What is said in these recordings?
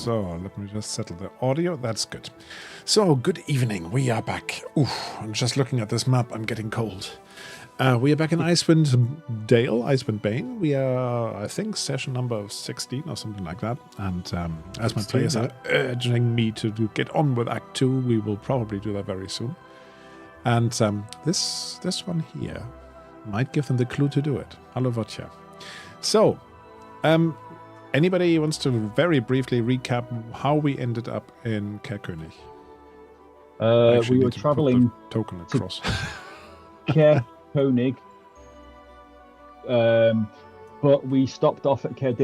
So let me just settle the audio. That's good. So good evening. We are back. Oof, I'm just looking at this map. I'm getting cold. We are back in Icewind Bane. We are, I think, session number 16 or something like that. And as my players are urging me to get on with Act 2, we will probably do that very soon. And this one here might give them the clue to do it. Hallo Wojciech. So, anybody wants to very briefly recap how we ended up in Caer Konig? We were traveling token across. Caer Konig, but we stopped off at Caer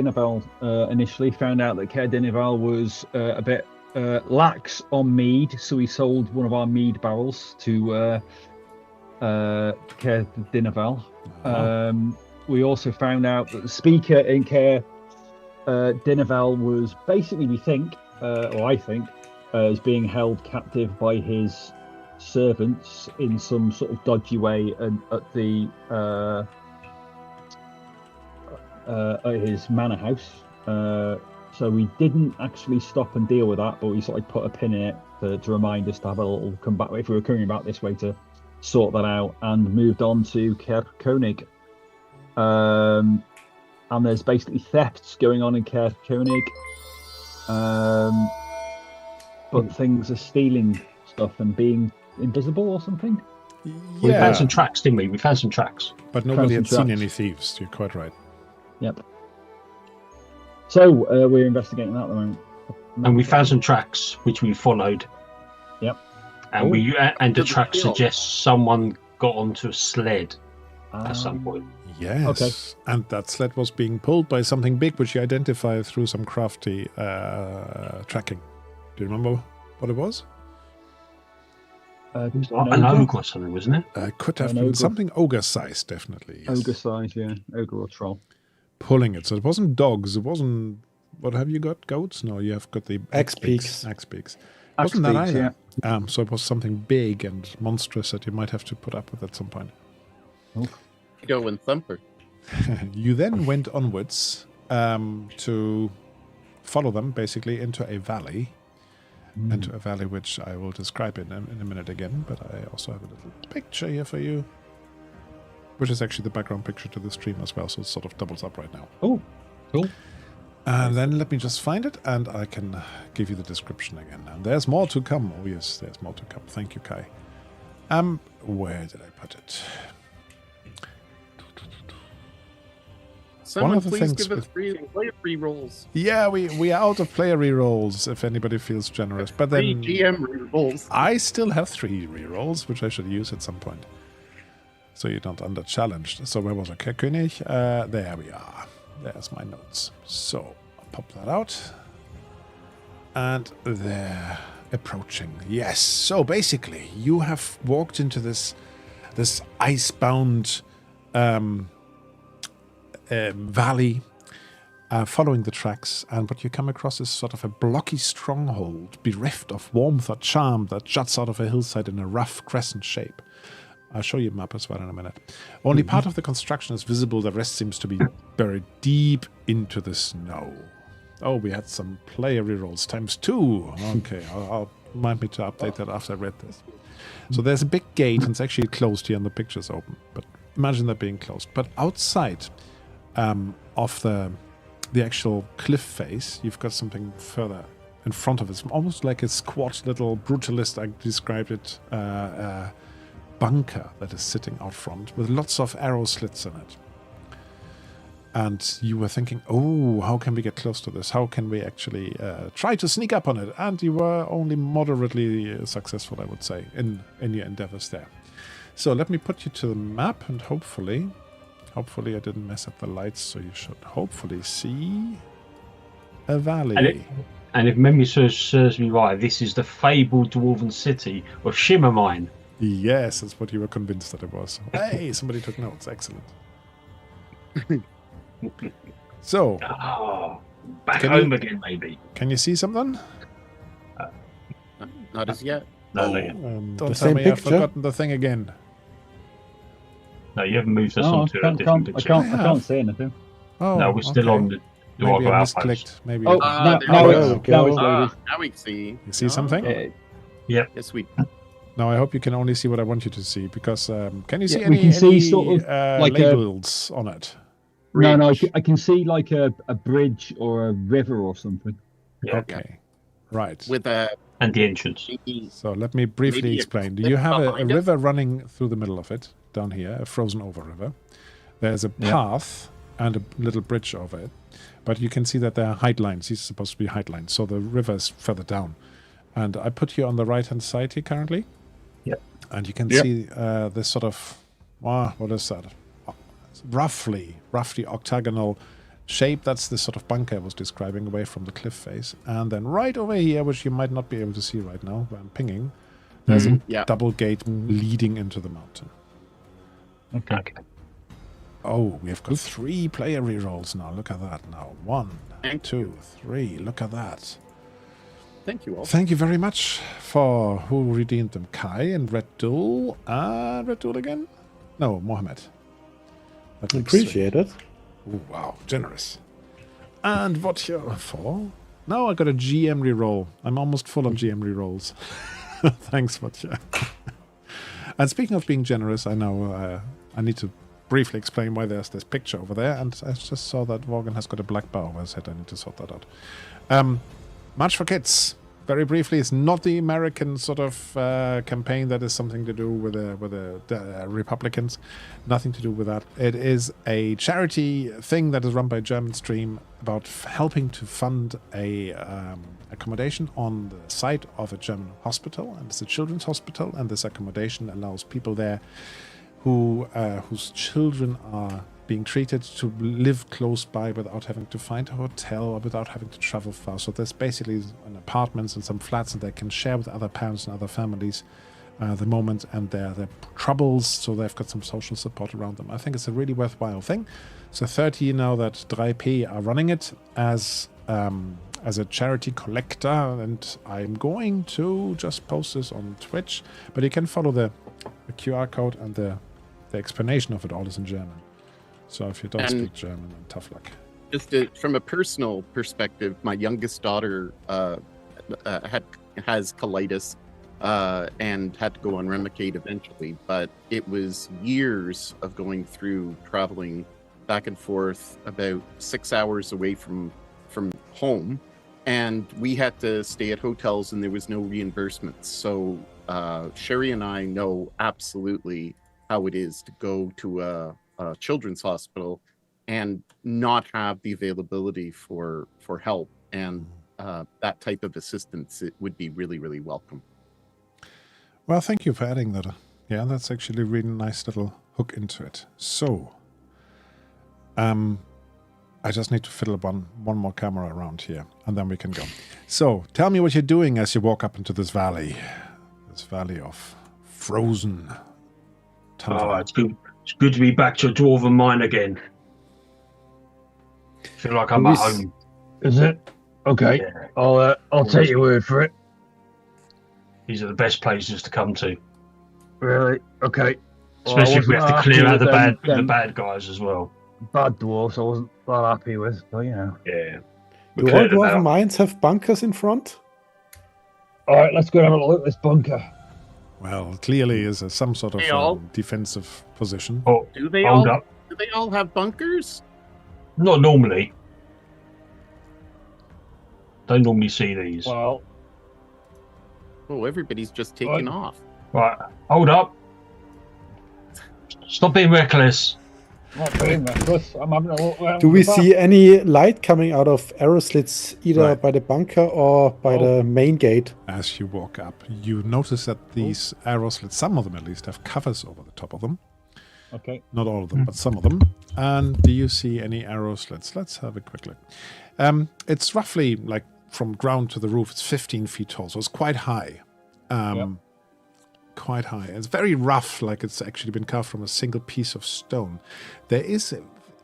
initially. Found out that Caer was a bit lax on mead, so we sold one of our mead barrels to Caer we also found out that the speaker in Caer was basically, we think, or I think, is being held captive by his servants in some sort of dodgy way and at his manor house. So we didn't actually stop and deal with that, but we sort of put a pin in it to remind us to have a little come back if we were coming about this way to sort that out, and moved on to Caer Konig. And there's basically thefts going on in Caer Konig, but things are stealing stuff and being invisible or something. Yeah. We found some tracks, didn't we? We found some tracks. But nobody had seen any thieves. You're quite right. Yep. So we're investigating that at the moment. And we found some tracks which we followed. Yep. And the track suggests someone got onto a sled at some point. Yes. Okay. And that sled was being pulled by something big, which you identify through some crafty tracking. Do you remember what it was? An ogre or something, wasn't it? Could have been something ogre-sized, definitely. Yes. Ogre-sized, yeah. Ogre or troll. Pulling it. So it wasn't dogs. It wasn't... What have you got? Goats? No, you have got the... Axe-peaks. Axe-peaks. Wasn't that either? Yeah. So it was something big and monstrous that you might have to put up with at some point. Oh. Go and Thumper. You then went onwards to follow them, basically, into a valley. Into a valley which I will describe in a minute again, but I also have a little picture here for you, which is actually the background picture to the stream as well, so it sort of doubles up right now. Oh, cool. And then let me just find it, and I can give you the description again. And there's more to come. Oh yes, there's more to come. Thank you, Kai. Where did I put it? Someone please give us player re-rolls. Yeah, we are out of player re-rolls, if anybody feels generous. But then 3 GM re-rolls. I still have 3 re-rolls, which I should use at some point. So you're not under-challenged. So where was I? Caer Konig? There we are. There's my notes. So I'll pop that out. And they're approaching. Yes. So basically, you have walked into this icebound... valley, following the tracks, and what you come across is sort of a blocky stronghold, bereft of warmth or charm, that juts out of a hillside in a rough crescent shape. I'll show you a map as well in a minute. Only part of the construction is visible, the rest seems to be buried deep into the snow. Oh, we had some player rerolls ×2. Okay, I'll remind me to update that after I read this. So there's a big gate, and it's actually closed here, and the picture's open, but imagine that being closed. But outside of the actual cliff face, you've got something further in front of it. It's almost like a squat little brutalist, I described it, bunker that is sitting out front with lots of arrow slits in it. And you were thinking, oh, how can we get close to this? How can we actually try to sneak up on it? And you were only moderately successful, I would say, in your endeavors there. So let me put you to the map, and hopefully I didn't mess up the lights, so you should hopefully see a valley. And if memory serves me right, this is the fabled dwarven city of Shimmermine. Yes, that's what you were convinced that it was. Hey, somebody took notes. Excellent. So, back home again, maybe. Can you see something? Not as yet. No, don't tell me I've forgotten the thing again. No, you haven't moved us on to a different picture. I can't see anything. Oh, no, we're still on the... maybe Duergar I outpost. misclicked. Maybe. Oh, Ah, now there it's we now go. it's loaded. Now we see. You see something? Yes, we. Now I hope you can only see what I want you to see, because can you see we can see sort of like labels on it? No, Bridge. I can see like a bridge or a river or something. Yeah. Okay, right. With a And the entrance. So let me briefly Maybe a explain. Do cliff you have a behind us? river running through the middle of it, down here, a frozen over river? There's a path and a little bridge over it, but you can see that there are height lines. These are supposed to be height lines, so the river is further down. And I put you on the right-hand side here currently. Yep. And you can see this sort of, what is that? Roughly octagonal shape. That's the sort of bunker I was describing, away from the cliff face. And then right over here, which you might not be able to see right now, where I'm pinging, there's a double gate leading into the mountain. Okay. Oh, we have got 3 player rerolls now. Look at that now. 1, 2, 3. Look at that. Thank you all. Thank you very much for who redeemed them. Kai and Red Duel. Red Duel again? No, Mohammed. That makes Appreciate it. Ooh, wow, generous. And what you for? Now I got a GM reroll. I'm almost full on GM rerolls. Thanks, Votja. And speaking of being generous, I know I need to briefly explain why there's this picture over there. And I just saw that Morgan has got a black bar over his head. I need to sort that out. March for Kids. Very briefly, it's not the American sort of campaign that is something to do with the Republicans. Nothing to do with that. It is a charity thing that is run by German Stream about helping to fund a accommodation on the site of a German hospital, and it's a children's hospital. And this accommodation allows people there who whose children are being treated to live close by without having to find a hotel or without having to travel far. So there's basically an apartments and some flats that they can share with other parents and other families the moment and their troubles, so they've got some social support around them. I think it's a really worthwhile thing. So 30 now that 3P are running it as a charity collector, and I'm going to just post this on Twitch, but you can follow the QR code, and the explanation of it all is in German. So if you don't speak German, then tough luck. Just from a personal perspective, my youngest daughter has colitis and had to go on Remicade eventually, but it was years of going through traveling back and forth about 6 hours away from home, and we had to stay at hotels and there was no reimbursements. So Sherry and I know absolutely how it is to go to a children's hospital and not have the availability for help, and that type of assistance, it would be really, really welcome. Well, thank you for adding that. Yeah, that's actually a really nice little hook into it. So, I just need to fiddle one more camera around here, and then we can go. So, tell me what you're doing as you walk up into this valley of frozen tundra. Oh, it's good to be back to a dwarven mine again. Feel like I'm at home. Is it? Okay. Yeah. I'll take your word for it. These are the best places to come to. Really? Okay. Especially if we have to clear out the bad guys as well. Bad dwarfs I wasn't that happy with, but you know. Yeah. Do all dwarven mines have bunkers in front? Alright, let's go and have a look at this bunker. Well, clearly is some sort of defensive position. Oh, Do they hold all? up. Do they all have bunkers? Not normally. Don't normally see these. Well, Oh, everybody's just taking off. Right, hold up. Stop being reckless. I'm not doing that. I'm having a look around Do we the back. see any light coming out of arrow slits either Right. by the bunker or by the main gate? As you walk up, you notice that these arrow slits, some of them at least, have covers over the top of them. Okay. Not all of them, but some of them. And do you see any arrow slits? Let's have a quick look. It's roughly like from ground to the roof. It's 15 feet tall, so it's quite high. Quite high. It's very rough, like it's actually been carved from a single piece of stone. There is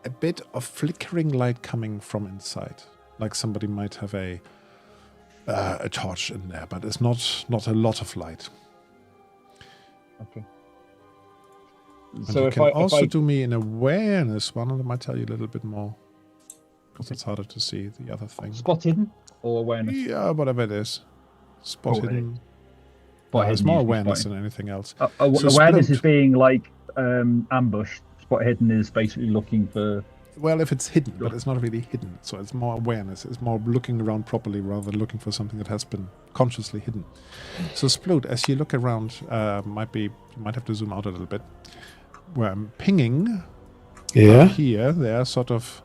a bit of flickering light coming from inside, like somebody might have a torch in there, but it's not a lot of light. Okay. And So you if can I also do me an awareness one, and I might tell you a little bit more. because it's harder to see the other thing. Spot hidden or awareness? Yeah, whatever it is. Spot Okay. hidden. Spot It's hidden more usually awareness spotted. than anything else. So Awareness Splute. is being like ambushed. Spot hidden is basically looking for. Well, if it's hidden, but it's not really hidden. So it's more awareness. It's more looking around properly rather than looking for something that has been consciously hidden. So Splute, as you look around, you might have to zoom out a little bit. Where I'm pinging Yeah. here, they're sort of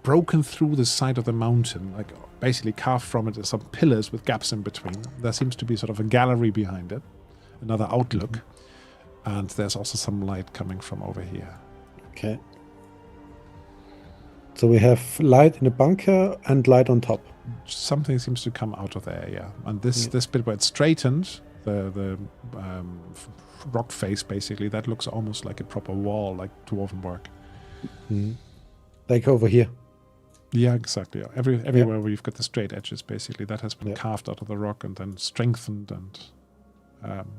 broken through the side of the mountain, like basically carved from it are some pillars with gaps in between. There seems to be sort of a gallery behind it, another outlook, and there's also some light coming from over here. Okay. So we have light in the bunker and light on top. Something seems to come out of there, yeah. And this bit where it's straightened, the rock face basically, that looks almost like a proper wall, like dwarven work. Like over here. Yeah, exactly. Everywhere where you've got the straight edges, basically, that has been carved out of the rock and then strengthened and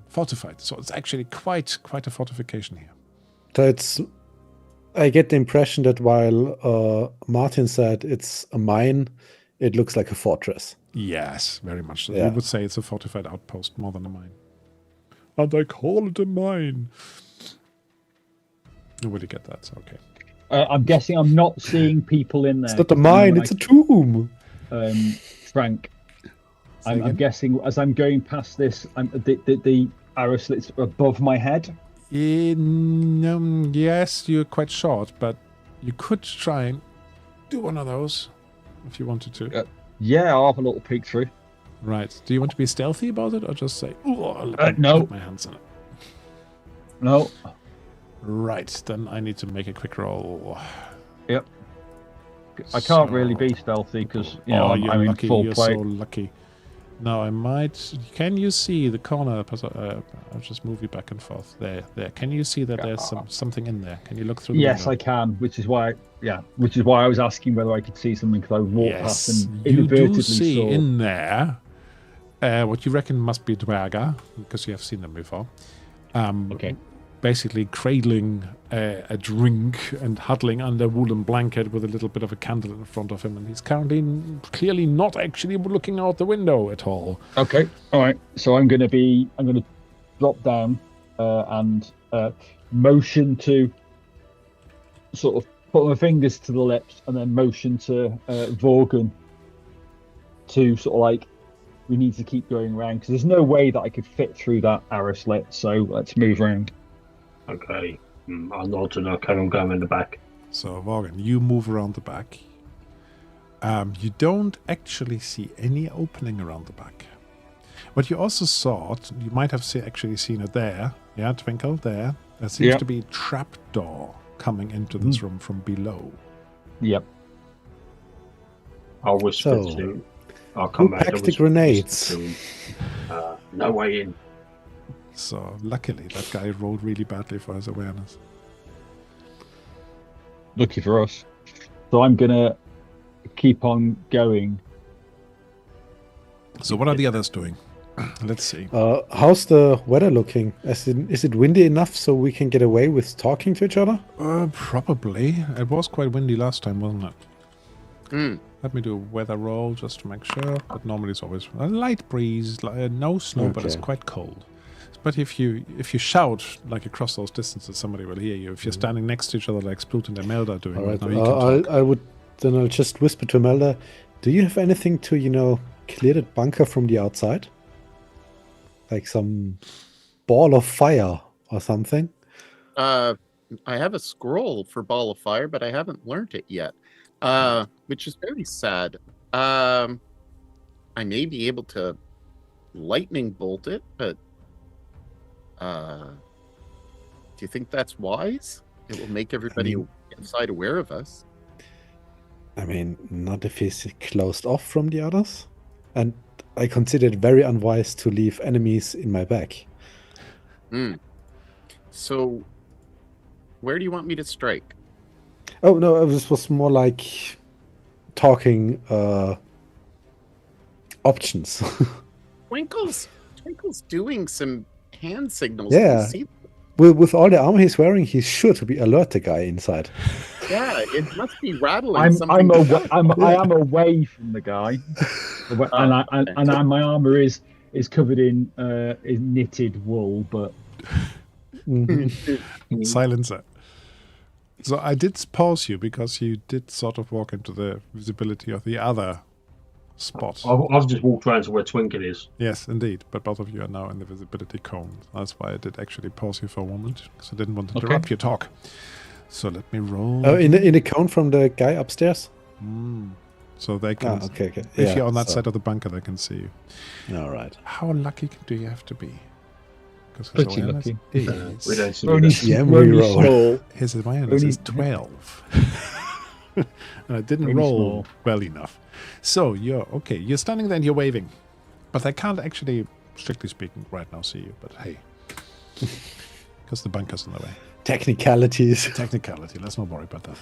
fortified. So it's actually quite a fortification here. So I get the impression that while Martin said it's a mine, it looks like a fortress. Yes, very much so. Yeah. You would say it's a fortified outpost more than a mine. And I call it a mine. Will you get that? Okay. I'm guessing I'm not seeing people in there. It's not a mine, it's a tomb. Frank. I'm again? guessing as I'm going past this, the arrow slits are above my head. Yes, you're quite short, but you could try and do one of those if you wanted to. Yeah, I'll have a little peek through. Right. Do you want to be stealthy about it or just say, let me no. put my hands in it? No. Right, then I need to make a quick roll. Yep. I can't really be stealthy because I'm you're in lucky. full You're plate. so lucky. Now I might. Can you see the corner? I'll just move you back and forth. There. Can you see that there's something in there? Can you look through the Yes, window? I can. Which is why I was asking whether I could see something because I walked past Yes, and you inadvertently do see saw. in there what you reckon must be Duergar, because you have seen them before. Okay. Basically cradling a drink and huddling under a woolen blanket with a little bit of a candle in front of him, and he's currently clearly not actually looking out the window at all. Okay. All right. So I'm going to drop down and motion to sort of put my fingers to the lips and then motion to Vorgan to sort of like, we need to keep going around because there's no way that I could fit through that arrow slit. So let's move around. Okay. I'll nod and I'll carry on going in the back. So, Morgan, you move around the back. You don't actually see any opening around the back. What you also saw, you might have actually seen it there. Yeah, Twinkle, there. There seems to be a trapdoor coming into this room from below. Yep. I'll whisper So, to... I'll come who back packed and the whisper grenades? to him, no way in. So, luckily, that guy rolled really badly for his awareness. Lucky for us. So I'm going to keep on going. So, what are the others doing? Let's see. How's the weather looking? Is it windy enough so we can get away with talking to each other? Probably. It was quite windy last time, wasn't it? Hmm. Let me do a weather roll just to make sure. But normally it's always a light breeze, no snow, but it's Okay. quite cold. But if you shout like across those distances, somebody will hear you. If you're standing next to each other like Splute and Imelda are doing All right right. now, you can talk. I'll just whisper to Melda. Do you have anything to clear that bunker from the outside? Like some ball of fire or something? I have a scroll for Ball of Fire, but I haven't learned it yet, which is very sad. I may be able to lightning bolt it, but do you think that's wise? It will make everybody inside aware of us. I mean, not if he's closed off from the others. And I consider it very unwise to leave enemies in my back. So, where do you want me to strike? Oh, no, this was more like talking options. Twinkle's doing some hand signals. Yeah. You see? with all the armor he's wearing, he's sure to be alert. The guy inside. Yeah, it must be rattling. I something. am away from the guy, and my armor is covered in knitted wool, but Silencer. So I did pause you because you did sort of walk into the visibility of the other spot. I've just walked around to where Twinkle is. Yes, indeed. But both of you are now in the visibility cone. That's why I did actually pause you for a moment, because I didn't want to interrupt your talk. So let me roll. Oh, in the cone from the guy upstairs. So they can. Okay. If you're on that side of the bunker, they can see you. All right. How lucky do you have to be? Because pretty lucky. We don't see only, that. only small. His awareness is 12. And I didn't Only roll small. well enough. So you're okay. You're standing there and you're waving. But they can't actually, strictly speaking, right now see you. But hey. Because the bunker's in the way. Technicalities. Technicality. Let's not worry about that.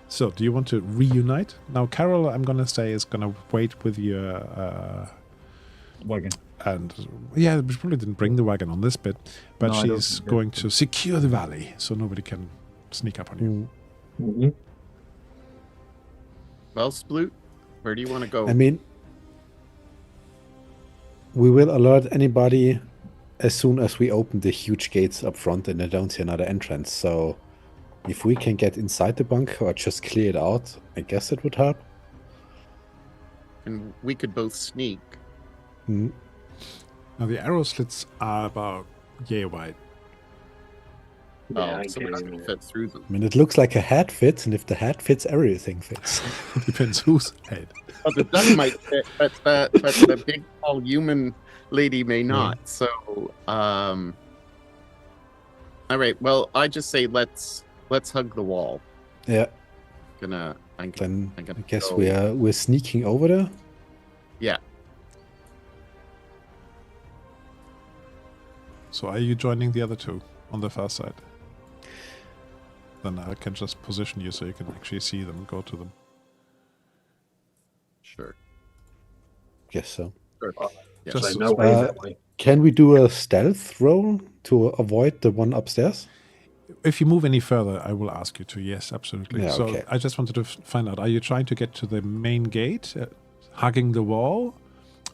So, do you want to reunite? Now, Carol, I'm going to say, is going to wait with your... Wagon. And, yeah, we probably didn't bring the wagon on this bit. But No, I don't she's think going to secure the valley so nobody can sneak up on you. Mhm. Well, Sploot, where do you want to go? I mean, we will alert anybody as soon as we open the huge gates up front and I don't see another entrance. So if we can get inside the bunker or just clear it out, I guess it would help. And we could both sneak. Mm. Now, the arrow slits are about yay wide. Yeah, So we're not going to fit through them. I mean, it looks like a hat fits, and if the hat fits, everything fits. Depends whose head. Well, the duck might fit, but the big, tall human lady may not. So, all right. Well, I just say let's hug the wall. Yeah. I'm Then gonna I guess go. we're sneaking over there. Yeah. So are you joining the other two on the far side? Then I can just position you so you can actually see them and go to them. Sure. Guess so. Sure. Yeah. Just So no way that way. Can we do a stealth roll to avoid the one upstairs? If you move any further, I will ask you to. Yes, absolutely. Yeah, so okay. I just wanted to find out, are you trying to get to the main gate, hugging the wall?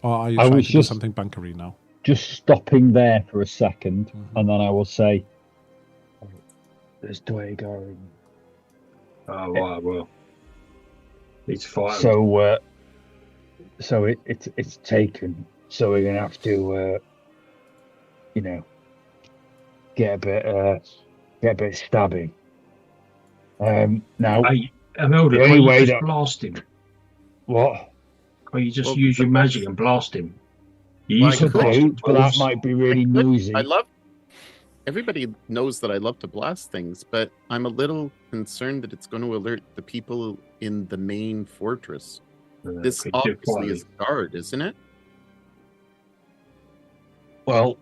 Or are you I trying was to do just- something bunkery now? Just stopping there for a second, and then I will say, "There's Duergar." Oh, right, well. Need to fight 'em. So it's taken. So we're gonna have to, get a bit stabby. Now Hey, Imelda, The can only you way just that- blast him? what? Can you just Well, use your the magic question- and blast him? You Well, used I to could blast do, but that wolves. might be really But noisy. I love. Everybody knows that I love to blast things, but I'm a little concerned that it's going to alert the people in the main fortress. This Could do obviously quietly. is guard, isn't it? Well,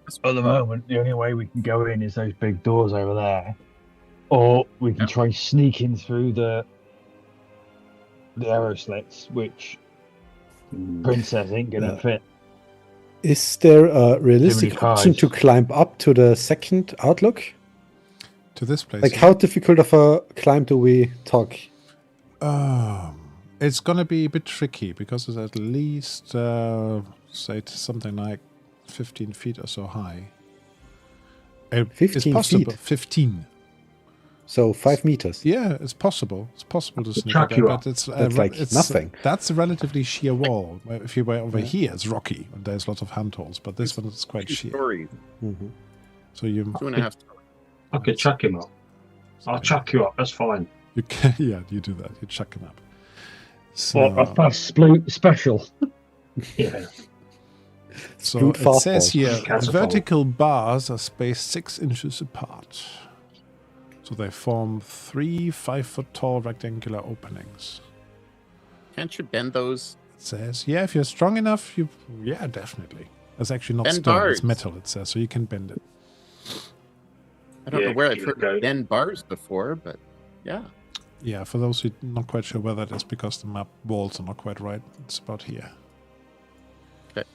at the moment, the only way we can go in is those big doors over there, or we can Yeah. try sneaking through the arrow slits, which Mm. Princess ain't gonna Yeah. fit. Is there a realistic Too many option to cars. climb up to the second outlook? To this place? Like, how difficult of a climb do we talk? It's going to be a bit tricky because it's at least, say, something like 15 feet or so high. It's 15 possible. feet? 15. So 5 meters. Yeah, it's possible. It's possible to sneak track up, you but up. it's That's like nothing. That's a relatively sheer wall. If you were over here, it's rocky and there's lots of handholds, but this one is quite Two sheer. stories, Mm-hmm. So you 2.5 stories. I could chuck him up. I'll chuck you up. That's fine. you can, yeah, you do that. You chuck him up. So, What a fast special. Yeah. so Brute it says fastball. here, Catapult. vertical bars are spaced 6 inches apart. So they form 3 5-foot-tall rectangular openings. Can't you bend those? It says, yeah, if you're strong enough, yeah, definitely. It's actually not Bend stone, it's bars. metal, it says, so you can bend it. I don't Yeah, know where I've give it heard a go. of bend bars before, but yeah. Yeah, for those who are not quite sure where that is because the map walls are not quite right, it's about here. Okay.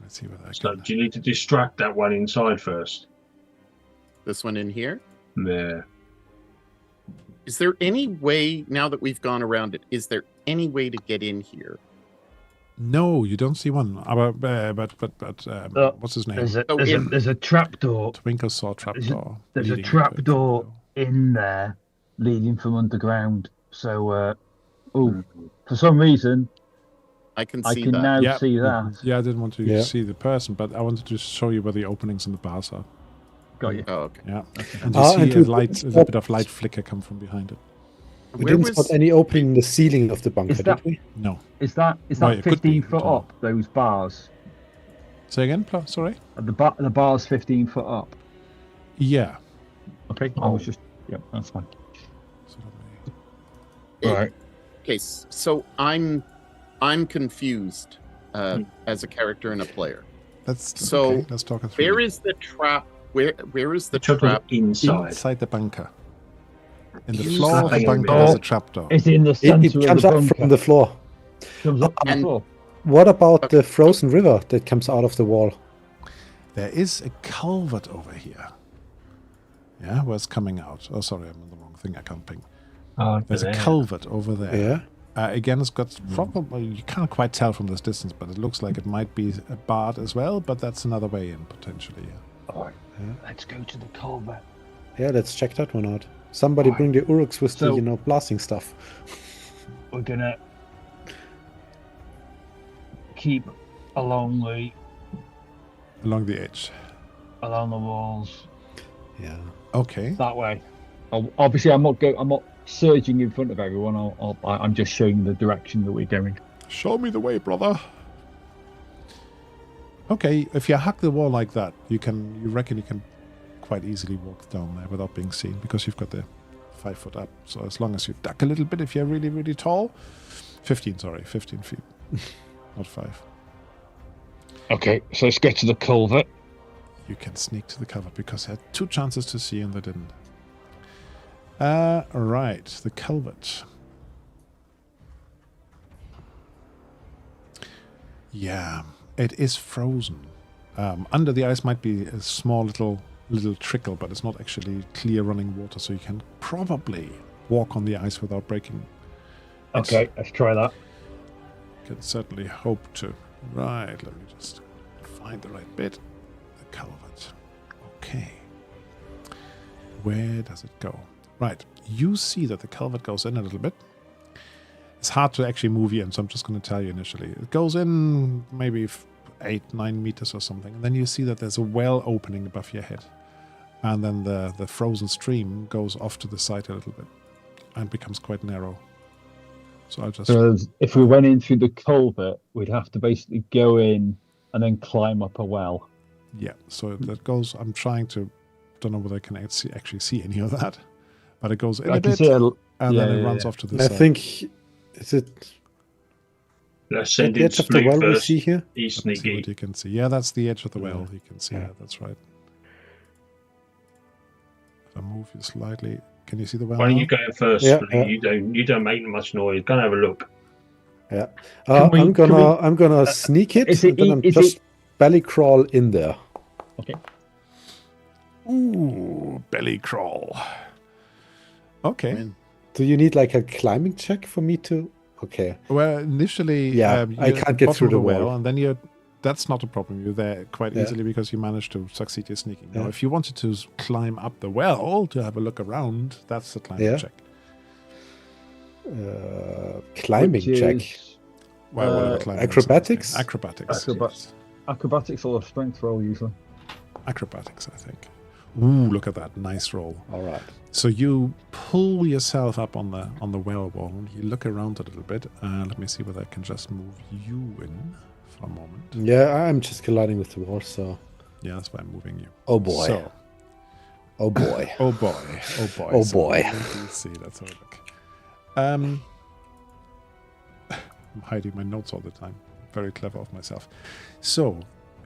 Let's see what I So, can. do you need to distract that one inside first? This one in here. Yeah. Is there any way, now that we've gone around it, is there any way to get in here? No, you don't see one. But what's his name? There's a trapdoor. Twinkle saw trapdoor. There's a leading into trapdoor in there leading from underground. So, for some reason, I can I see can that. now see that. Yeah, I didn't want to see the person, but I wanted to show you where the openings in the bars are. Got you. Oh, okay. Yeah, and you see a bit of light flicker come from behind it. We didn't spot any opening in the ceiling of the bunker, did we? No. Is that it could be, 15 foot but, up? Those bars. Say again, sorry. The bar's 15 foot up. Yeah. Okay. I was just. Yep, that's fine. So let me- All right. Okay, so I'm confused as a character and a player. Let's So, let's talk it through. Where is the trap? Where is the Trap trap? inside. the bunker. In the Inside floor of the the bunker, bunker. there's a trapdoor. It's in the center It of comes the up bunker. from the floor. Comes up from the And- floor. What about the frozen river that comes out of the wall? There is a culvert over here. Yeah, where it's coming out. Oh, sorry, I'm on the wrong thing. I can't ping. There's a culvert over there. Yeah. Again, it's got probably, you can't quite tell from this distance, but it looks like it might be a bard as well, but that's another way in, potentially. Yeah. All right. Let's go to the culvert. Yeah, let's check that one out. Somebody bring the Uruks with So- the, blasting stuff. We're gonna keep along Along the edge. the walls Yeah. Okay. that way. Obviously, I'm not surging in front of everyone. I'm just showing the direction that we're going. Show me the way, brother. Okay, if you hug the wall like that, you reckon you can quite easily walk down there without being seen because you've got the 5 foot up. So as long as you duck a little bit, if you're really, really tall, 15 feet, not 5. Okay, so let's get to the culvert. You can sneak to the cover because they had 2 chances to see and they didn't. Right, the culvert. Yeah, it is frozen. Under the ice might be a small little trickle, but it's not actually clear running water, so you can probably walk on the ice without breaking. Okay, let's try that. Can certainly hope to. Right, let me just find the right bit. The culvert. Okay. Where does it go? Right, you see that the culvert goes in a little bit. It's hard to actually move you in, so I'm just going to tell you initially. It goes in maybe 8-9 meters or something, and then you see that there's a well opening above your head. And then the frozen stream goes off to the side a little bit and becomes quite narrow. So I'll just... So if we went in through the culvert, we'd have to basically go in and then climb up a well. Yeah, so that goes... I'm trying to... Don't know whether I can actually see any of that. But it goes in a bit, and then it runs off to the I side. think... Is it... Let's at send the in edge of the Sneak well we first. see here? He's Let's see what sneaky. you can see. Yeah, that's the edge of the well. You can see that. That's right. If I move you slightly, can you see the well? Why don't now? you go first? Yeah, Lee? You don't make much noise. Go and have a look. Yeah. Can I'm gonna sneak it, is and then I'm just belly crawl in there. Okay. Ooh, belly crawl. Okay. Do you need like a climbing check for me to? Okay. Well, initially, Yeah, I you're can't get bottom through of the well, wall. and then that's not a problem. You're there quite easily because you managed to succeed your sneaking. Now, Yeah. if you wanted to climb up the well to have a look around, that's the climbing Yeah. check. Climbing Which check. is Well, whatever climbing is. acrobatics? Acrobatics. Acrobatics. Acrobatics or a strength roll usually. Acrobatics, I think. Ooh, look at that. Nice roll. All right. So you pull yourself up on the well wall. You look around a little bit. Let me see whether I can just move you in for a moment. Yeah, I'm just colliding with the wall, so. Yeah, that's why I'm moving you. Oh boy. So, Oh boy. oh boy. Oh boy. Oh So boy. let's see. Let's have a look. I'm hiding my notes all the time. Very clever of myself. So,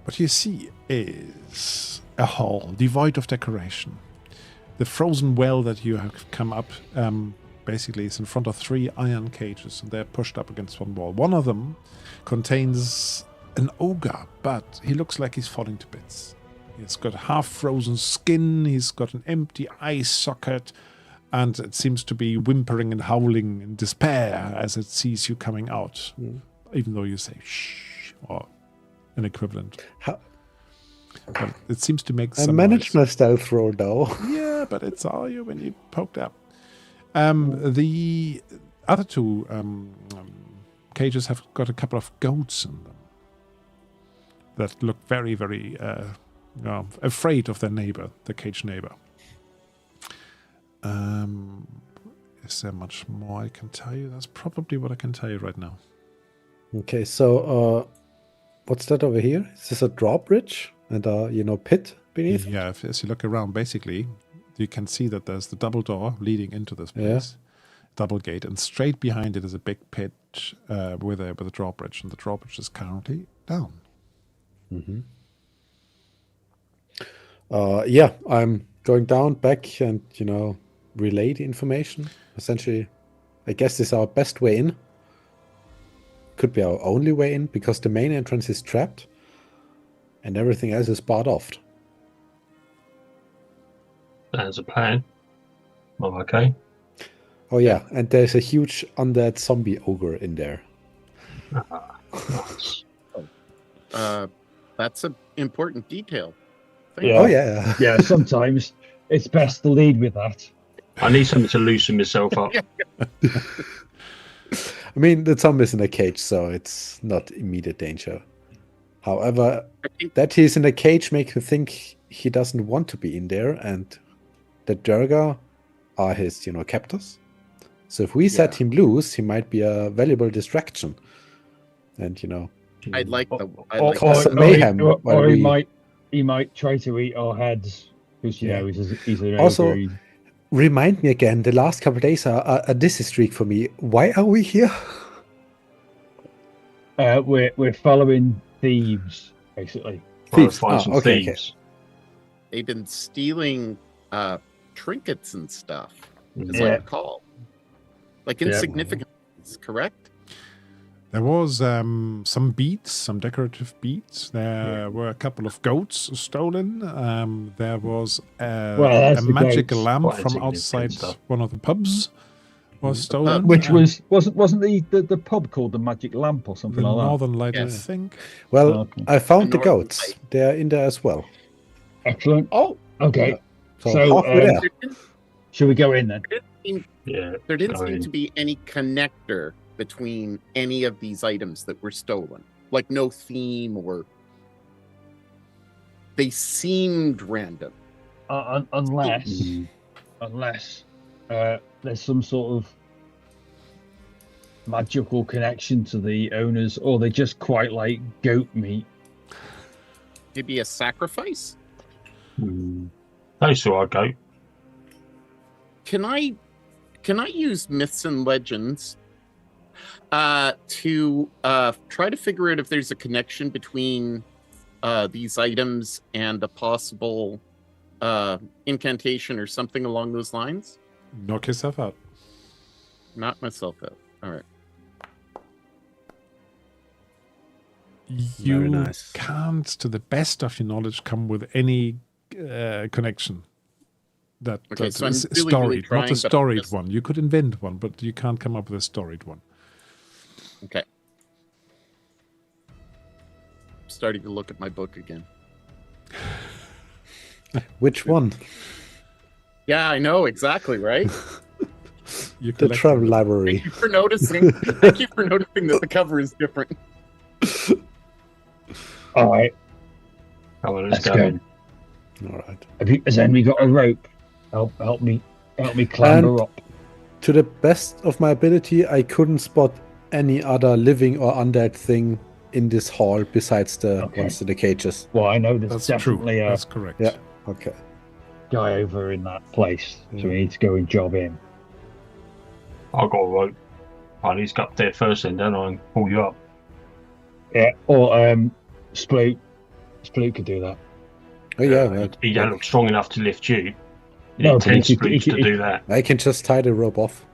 what you see is a hall devoid of decoration. The frozen well that you have come up basically is in front of 3 iron cages, and they're pushed up against one wall. One of them contains an ogre, but he looks like he's falling to bits. He's got half-frozen skin, he's got an empty eye socket, and it seems to be whimpering and howling in despair as it sees you coming out, even though you say shh, or an equivalent. But it seems to make some I managed noise. my stealth roll, though. Yeah, but it saw you when you poked up. The other two cages have got a couple of goats in them that look very, very afraid of their neighbor, the cage neighbor. Is there much more I can tell you? That's probably what I can tell you right now. Okay, so what's that over here? Is this a drawbridge and a pit beneath? Yeah, as you look around, basically, you can see that there's the double door leading into this place, double gate, and straight behind it is a big pit with a drawbridge, and the drawbridge is currently down. Mm-hmm. Yeah, I'm going down, back, and relay the information. Essentially, I guess this is our best way in. Could be our only way in because the main entrance is trapped, and everything else is barred off. There's a plan. I'm okay. Oh yeah, and there's a huge undead zombie ogre in there. Nice. That's an important detail. Yeah. Oh yeah. Yeah, sometimes it's best to lead with that. I need something to loosen myself up. I mean, the zombie's in a cage, so it's not immediate danger. However, that he's in a cage makes me think he doesn't want to be in there, and the Duergar are his, captors. So if we set him loose, he might be a valuable distraction. And I'd like Cause some mayhem or while he might try to eat our heads because he's an Also, ogre. remind me again. The last couple of days are a dizzy streak for me. Why are we here? We're following thieves, basically. Thieves. Find some Okay. thieves. they've been stealing trinkets and stuff, as Yeah. I recall. Like insignificant things, correct? There was some beads, some decorative beads. There were a couple of goats stolen. There was a that's the magic goats. lamp Quite from insignificant outside stuff. one of the pubs was stolen. Which wasn't the pub called the Magic Lamp or the something like that? Northern Light, I Yes. think. Well, Okay. I found The the Northern goats. Light. They are in there as well. Excellent. Oh, Okay. So, So, halfway there. there didn't, Shall we go in then? Yeah. there didn't go seem in. to be any connector between any of these items that were stolen. Like no theme or... They seemed random. Unless there's some sort of magical connection to the owners, or they just quite like goat meat. Maybe a sacrifice? I saw a goat. Can I use myths and legends to try to figure out if there's a connection between these items and a possible incantation or something along those lines? Knock yourself out. Knock myself out. All right. You Very nice. can't, to the best of your knowledge, come with any connection. That Okay, so I'm is really, storied, really trying, not a but I'm storied just- one. You could invent one, but you can't come up with a storied one. Okay. Starting to look at my book again. Which one? Yeah, I know exactly, right? You The collect travel them. library. Thank you for noticing. Thank you for noticing that the cover is different. All right. Come on, let's Let's go go. in. All right. Has Henry got a rope? Help me clamber And- up. To the best of my ability, I couldn't spot any other living or undead thing in this hall besides the Okay. ones in the cages. Well, I know there's That's true. definitely a That's correct. Yeah. Okay. guy over in that place, so Yeah. we need to go and job him. I've got a rope. I need to go up there first, and then I can pull you up. Yeah, or Sploot. Sploot could do that. Oh yeah, right. He don't look strong enough to lift you. You No, need but 10 he could- sploots he to could- do that. I can just tie the rope off.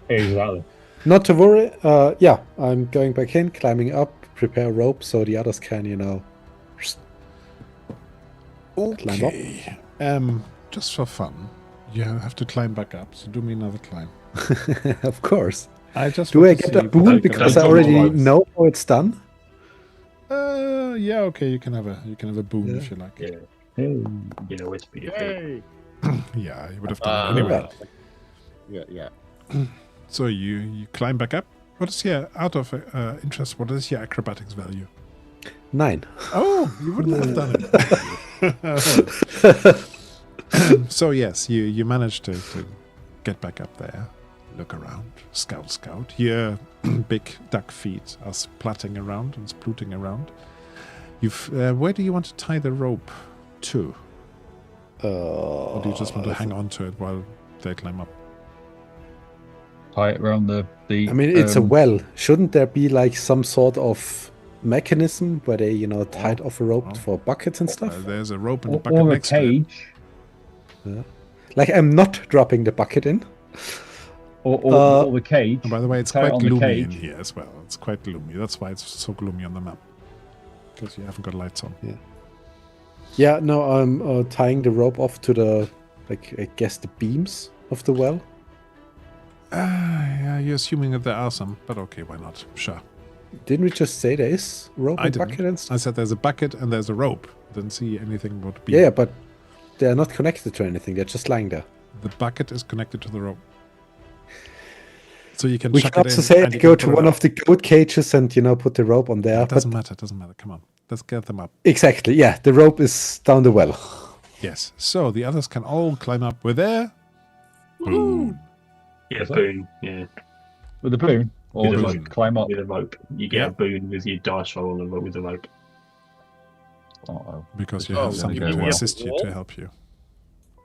Exactly. Not to worry. Yeah, I'm going back in, climbing up, prepare a rope so the others can, climb up. Okay. Just for fun, you have to climb back up. So do me another climb. Of course. I just Do I want to get a see boon what because I can already do. know how it's done? Yeah. Okay. You can have a boon Yeah. if you like. Yeah. You know, it's be a bit. Yay! Yeah, you would have done it anyway. Yeah. So you climb back up. What is your out of interest? What is your acrobatics value? 9. Oh, you wouldn't have done it. So yes, you managed to get back up there, look around, scout. Your big duck feet are splatting around and splooting around. Where do you want to tie the rope to? Or do you just want to hang on to it while they climb up? Tie it around the. I mean, it's a well. Shouldn't there be like some sort of mechanism where they, tied off a rope for buckets and stuff? There's a rope in the bucket or a next to it. cage. Like, I'm not dropping the bucket in. Or the cage. And by the way, it's Tie it quite on the gloomy in cage. here as well. It's quite gloomy. That's why it's so gloomy on the map. Because you haven't got lights on. Yeah, no, I'm tying the rope off to the, I guess the beams of the well. Yeah, you're assuming that there are some, but okay, why not? Sure. Didn't we just say there is rope I and didn't. bucket and stuff? I said there's a bucket and there's a rope. Didn't see anything but beam. Yeah, but they're not connected to anything. They're just lying there. The bucket is connected to the rope. So you can We chuck can it in. also say and to you go can to put it one up. of the goat cages and, put the rope on there. It But doesn't matter. Come on. Let's get them up. exactly, yeah, the rope is down the well. Yes. So the others can all climb up with their boon. Yeah, boon. Yeah, With the boon. Or With a just rope. climb up. with a rope. You get Yeah. a boon with your dice roll and with a rope. Uh-oh. Because you Oh, have there something we to go. assist you, to help you.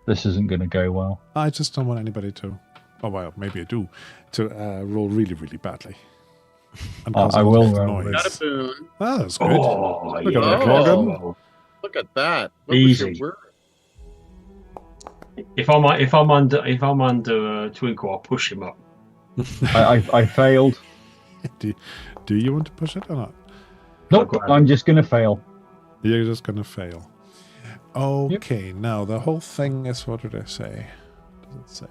This isn't going to go well. I just don't want anybody to, oh well, maybe I do, to roll really, really badly. And cause I a lot will of roll noise. Got a boon. Ah, that's good. Oh, Look at that, yeah. Morgan. Look at that. What Easy. was your word? If I'm under Twinkle, I'll push him up. I failed. Do you want to push it or not? Nope, Okay. I'm just going to fail. You're just gonna fail. Okay, now the whole thing is, what did I say? Does it say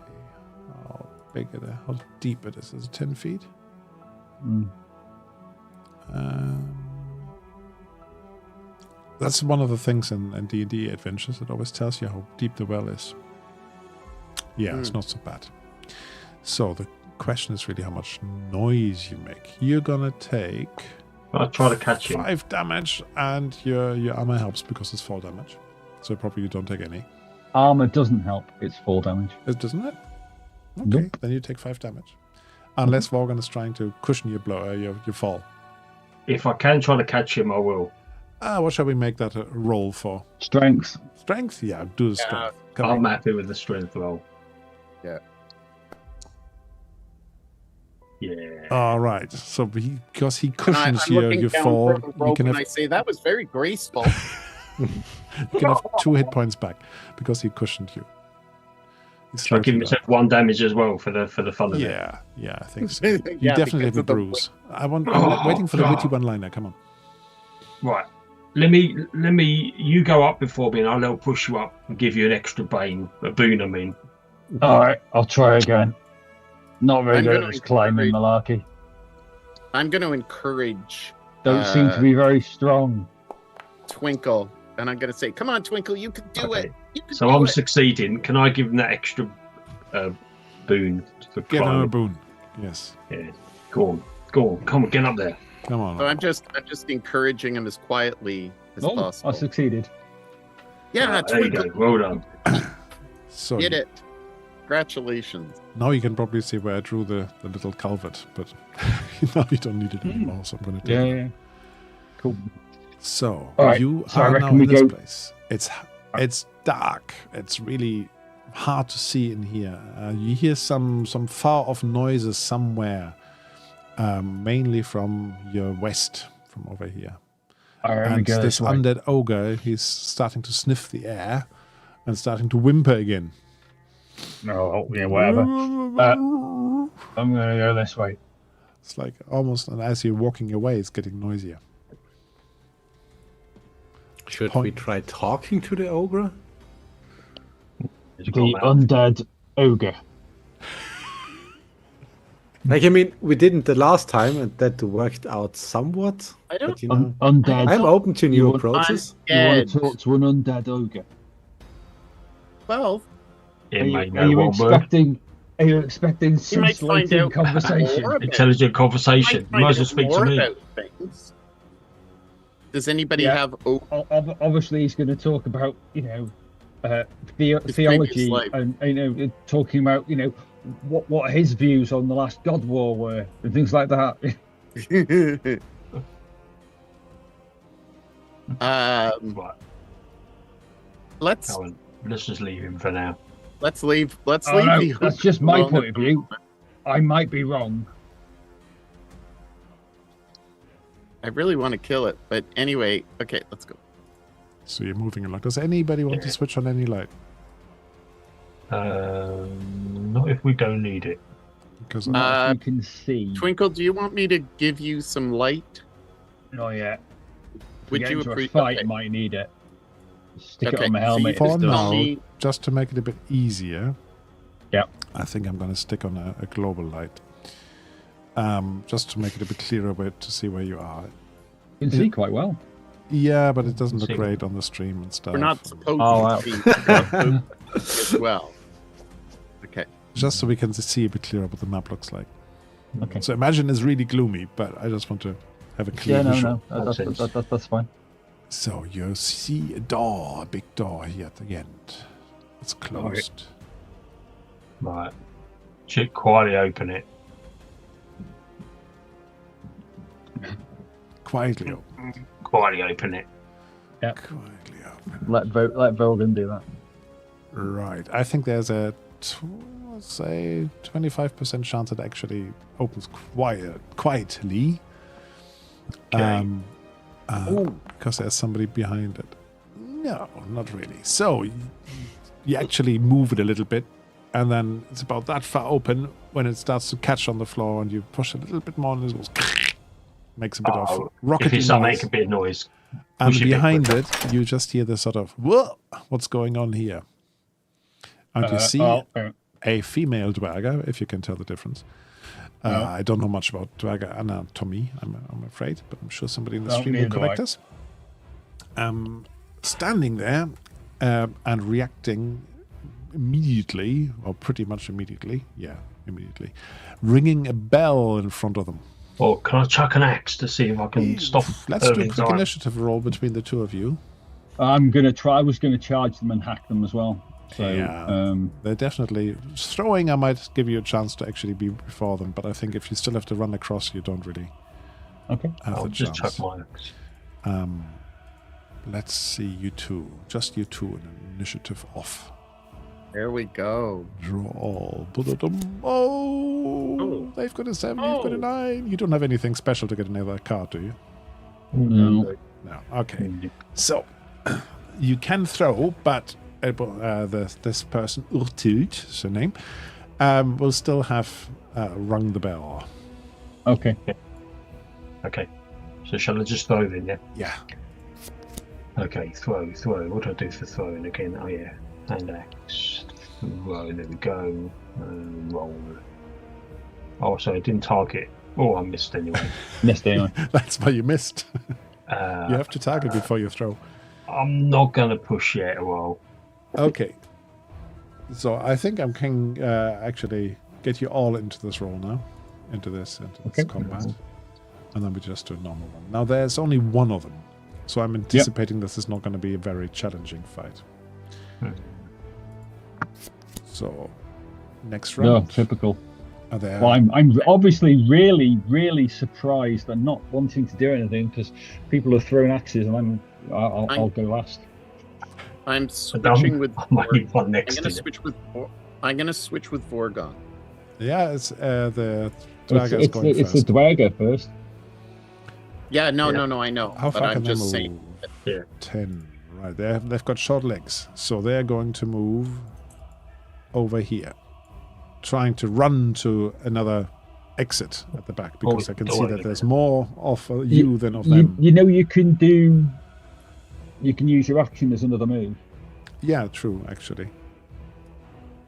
how big it is? How deep it is? Is it 10 feet? Mm. That's one of the things in D&D Adventures. It always tells you how deep the well is. Yeah, it's not so bad. So the question is really how much noise you make. You're gonna take I'll try to catch him. 5 damage, and your armor helps because it's 4 damage. So probably you don't take any. Armor doesn't help. It's 4 damage. Doesn't it? Okay, Nope. then you take 5 damage. Unless Vorgan is trying to cushion your blow, your fall. If I can try to catch him, I will. What shall we make that a roll for? Strength. Strength? Yeah, do the strength. Come I'm on. happy with the strength roll. Yeah. Yeah. All right. So because he And cushions I'm looking your down fall, from the you rope can and have I say that was very graceful. you can have 2 hit points back because he cushioned you. He Should I slowed give you myself 1 damage as well for the fun of it? down. Yeah, I think so. Yeah, You definitely because have a of the bruise. I'm waiting for the witty one-liner. Come on. Right. Let me. You go up before me, and I'll push you up and give you an extra boon. I mean. All right, I'll try again. Not very I'm good gonna at this climbing malarkey. I'm going to encourage Don't seem to be very strong. Twinkle, and I'm going to say, "Come on, Twinkle, you can do Okay. it. You can So do I'm it." succeeding. Can I give him that extra boon for Give him a climbing? boon. Yes. Yeah. Go on. Come on, get up there. Come on. So I'm just encouraging him as quietly as Oh, possible. I succeeded. Yeah, There you Twinkle, go. Well done. So did it. Congratulations. now you can probably see where I drew the little culvert, but now you don't need it anymore, so I'm going to do it. Yeah. Cool. So All right, you so I are reckon now in we this go- place. It's dark. It's really hard to see in here. You hear some far off noises somewhere, mainly from your west, from over here. All right, we And go this this way. undead ogre, he's starting to sniff the air and starting to whimper again. No, yeah, whatever. I'm going to go this way. It's like almost, and as you're walking away, it's getting noisier. Should we try talking to the ogre? The undead ogre. Like, I mean, we didn't the last time, and that worked out somewhat. I don't. But, you know, Undead. I'm open to new approaches. You want to talk to an undead ogre? Well, It Are may you, know are you one word. expecting? Are you expecting you might find scintillating out conversation? more about- Intelligent conversation. You might as well speak to more me. about things. Does anybody Yeah. have? Obviously, he's going to talk about previous theology life. and talking about what his views on the last God War were and things like that. Right, Let's Kelvin, let's just leave him for now. leave. Let's Oh, leave. no, the that's just my alone point at of the view. moment. I might be wrong. I really want to kill it, but anyway, okay, let's go. So you're moving along. Does anybody want to switch on any light? Not if we don't need it. Because Not if you can see. Twinkle, do you want me to give you some light? Not yet. Would Get you into a appreciate? fight? Might need it. Stick it Okay, on my so you helmet. for just tell now, me- just to make it a bit easier, Yeah. I think I'm going to stick on a global light. Just to make it a bit clearer to see where you are. You can see quite well. Yeah, but it doesn't look See. great on the stream and stuff. We're not supposed Oh, to be as well. Okay. Just so we can see a bit clearer what the map looks like. Okay. So imagine it's really gloomy, but I just want to have a clear Yeah, visual. no. Nonsense. That's fine. So you see a door, a big door here at the end. It's closed. Right. Should quietly open it. Quietly open. Quietly open it. Quietly open. Let Vogan do that. Right. I think there's a, let's say, 25% chance it actually opens quietly. Okay. Because there's somebody behind it. No, not really. So you actually move it a little bit, and then it's about that far open when it starts to catch on the floor, and you push a little bit more, and it goes makes a bit of If rocket it's not noise. make a bit of noise. And push it a bit behind quicker. it, you just hear this sort of, whoa, what's going on here? And you see a female Duergar, if you can tell the difference. I don't know much about Duergar anatomy, I'm afraid, but I'm sure somebody in the stream will neither do correct I. us. Standing there and reacting immediately, or pretty much immediately, ringing a bell in front of them. Or can I chuck an axe to see if I can stop? Let's do a early quick time? initiative roll between the two of you. I'm gonna try. I was gonna charge them and hack them as well. So Yeah. They're definitely throwing. I might give you a chance to actually be before them, but I think if you still have to run across, you don't really okay. have I'll the just chance. chuck my axe. Let's see you two, just you two, an initiative off. There we go. Draw all. Oh, they've got a 7, you've got a 9. You don't have anything special to get another card, do you? No. No. Okay. So you can throw, but this person, Urtild, is her name, will still have rung the bell. Okay. Okay. So shall I just throw then? Yeah. Yeah. Okay. Throw. What do I do for throwing again? Oh yeah. Hand axe. Throw. There we go. Roll. Oh, so I didn't target. Oh, I missed anyway. Missed anyway. That's why you missed. You have to target before you throw. I'm not gonna push yet. Well. Okay. So I think I can actually get you all into this roll now, into this combat, and then we just do a normal one. Now there's only one of them, so I'm anticipating this is not going to be a very challenging fight. So next No, round. typical. Are there? Well, I'm obviously really surprised and not wanting to do anything because people have thrown axes and I'll go last. I'm switching with. I might need one I'm next gonna to it. switch with. I'm gonna switch with Vorgon. Yeah, it's the Duergar is going It's the first. Duergar first. Yeah, no, I know. How but far I'm can they just move? saying. 10. Right, they've got short legs, so they're going to move over here, trying to run to another exit at the back because I can see oh, that yeah. there's more of you than of them. You know, you can use your action as another move. Yeah, true, actually.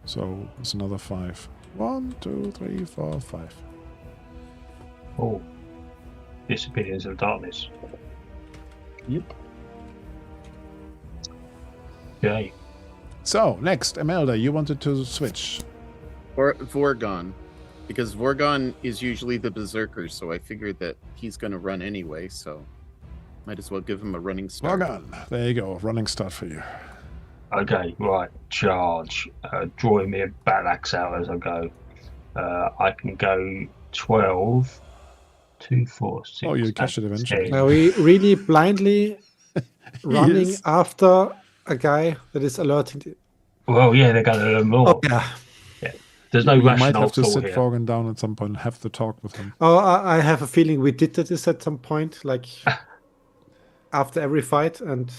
So it's another 5. 1, 2, 3, 4, 5. Oh. Disappear into the darkness. Yep. Okay. So next, Imelda, you wanted to switch. Or Vorgon. Because Vorgon is usually the berserker, so I figured that he's going to run anyway, so might as well give him a running start. Vorgon, there you go, running start for you. Okay, right. Charge. Drawing me a battle axe out as I go. I can go 12, 2, 4, 6. Oh, you catch it eventually. 10. Are we really blindly running Yes. after a guy that is alerting? Well, yeah, they're going to learn more. Oh, yeah. There's no You might rational have to thought sit here. Vorgon down at some point and have to talk with him. Oh, I have a feeling we did this at some point, like after every fight, and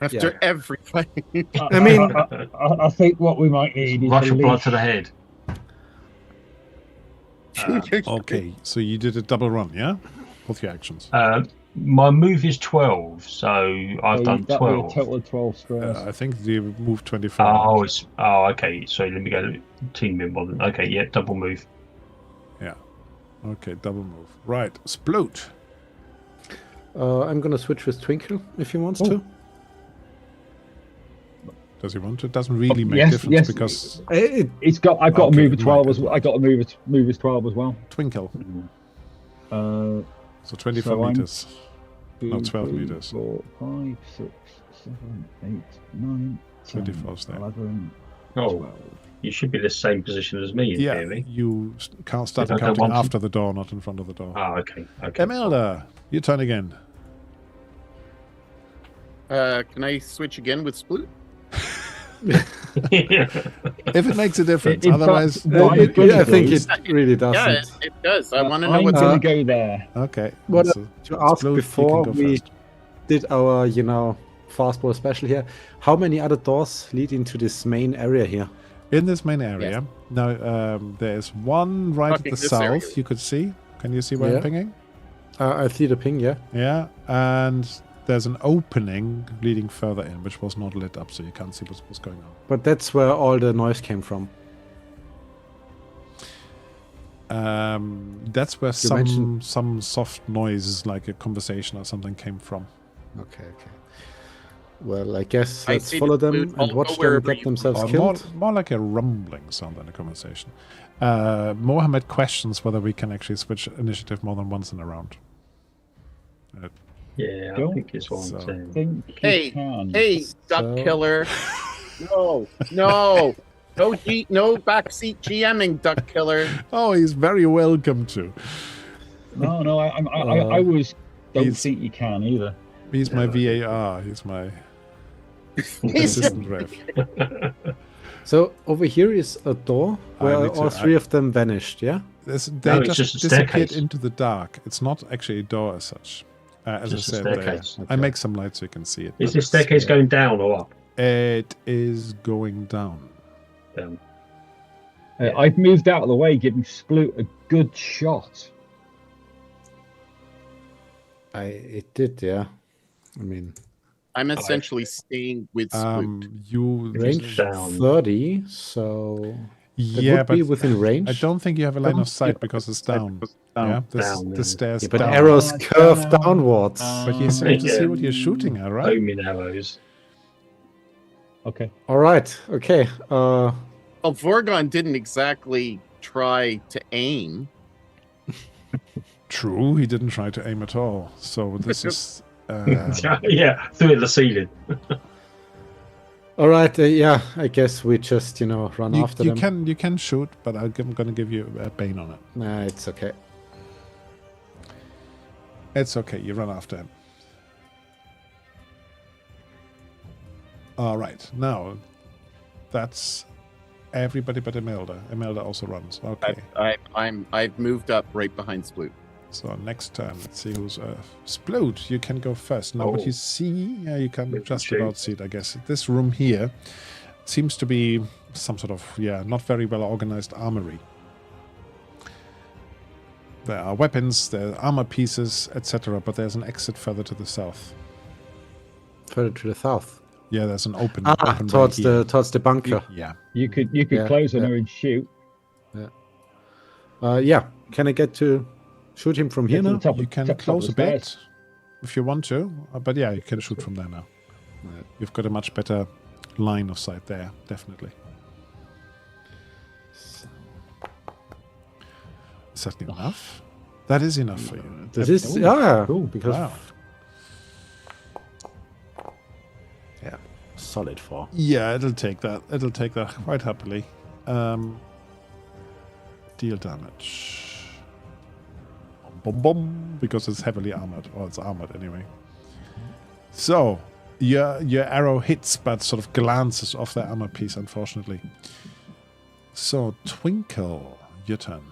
After every fight. I mean, I think what we might need is Rush a of blood leash. to the head. Okay, so you did a double run, yeah? Both your actions. My move is 12, so I've done That'd be a 12. total of 12 squares. I think you moved 24. Okay. So let me go team member. Then. Okay, yeah, double move. Yeah. Okay, double move. Right, Sploot. I'm gonna switch with Twinkle if he wants to. Does he want to? It doesn't really make yes, difference yes. because I've got to Okay, move at 12 right. as well. I got to move as 12 as well. Twinkle. Uh, So 24 So I'm- meters. No, 12 3, meters. 4, 5, 6, 7, 8, 9, 10, 24 's there. 11, Oh, 12. you should be the same position as me in Yeah, theory. you can't start If I don't counting want to. after the door, not in front of the door. Okay. Okay. Imelda, your turn again. Can I switch again with Sploot? If it makes a difference. In fact, Otherwise, what I'm I gonna think do- it really doesn't. Yeah, it does. I want to know I'm what's going to go there. okay. What so to ask Sploot, you before can go we first. did our, fastball special here, how many other doors lead into this main area here? In this main area, now there is one right at Fucking the this south. area. You could see. Can you see where Yeah. I'm pinging? I see the ping, yeah. Yeah, and there's an opening leading further in, which was not lit up, so you can't see what's going on. But that's where all the noise came from. That's where mentioned- some soft noise, like a conversation or something, came from. Okay. Well, I guess I let's see follow the them blue. I'll and watch go them wherever get you- themselves Or killed. more like a rumbling sound than a conversation. Mohammed questions whether we can actually switch initiative more than once in a round. Yeah, I Don't think it's what so- I'm saying. Think you Hey, can. Hey, duck So- killer. No. No backseat GMing, duck killer. Oh, he's very welcome to. No, I was. Don't he's- think you can either. He's my VAR. He's my assistant ref. So over here is a door I where need to- all three of them vanished, yeah? They it's just just a disappeared staircase. into the dark. It's not actually a door as such. As Just a I said, staircase. I make some light so you can see it. Is but this staircase going down or up? It is going down. I've moved out of the way, giving Sploot a good shot. It did, yeah. I mean, I'm essentially staying with Sploot. You range down. 30, so that yeah, would but be within range. I don't think you have a line of sight because it's down. Yeah, Down, the stairs Yeah, but down. arrows Down, curve downwards. But you seem to see what you're shooting at, right? Homing arrows. Okay. All right, okay. Well, Vorgon didn't exactly try to aim. True, he didn't try to aim at all. So this is. Yeah, through at the ceiling. All right, yeah, I guess we just, run after you them. you can shoot, but I'm going to give you a bane on it. Nah, it's okay. It's okay. You run after him. All right. Now, that's everybody but Imelda. Imelda also runs. Okay. I've moved up right behind Sploot. So next turn, let's see who's Sploot. You can go first. Now, what Oh. you see, yeah, you can Maybe just shoot. about see it, I guess. This room here seems to be some sort of, not very well organized armory. There are weapons, there are armor pieces, etc. But there's an exit further to the south. Further to the south. Yeah, there's an open Towards way here. the bunker. Yeah. You could Yeah, close on yeah. her and shoot. Yeah. Can I get to shoot him from here Get to now? the top of- You can top of close the a bit stairs. if you want to, but yeah, you can shoot from there now. You've got a much better line of sight there, definitely. Is that enough? That is enough for you. This is cool because Wow. solid 4. Yeah, it'll take that. It'll take that quite happily. Deal damage. Boom, boom, because it's heavily armored, or it's armored anyway. So your arrow hits, but sort of glances off the armor piece, unfortunately. So Twinkle, your turn.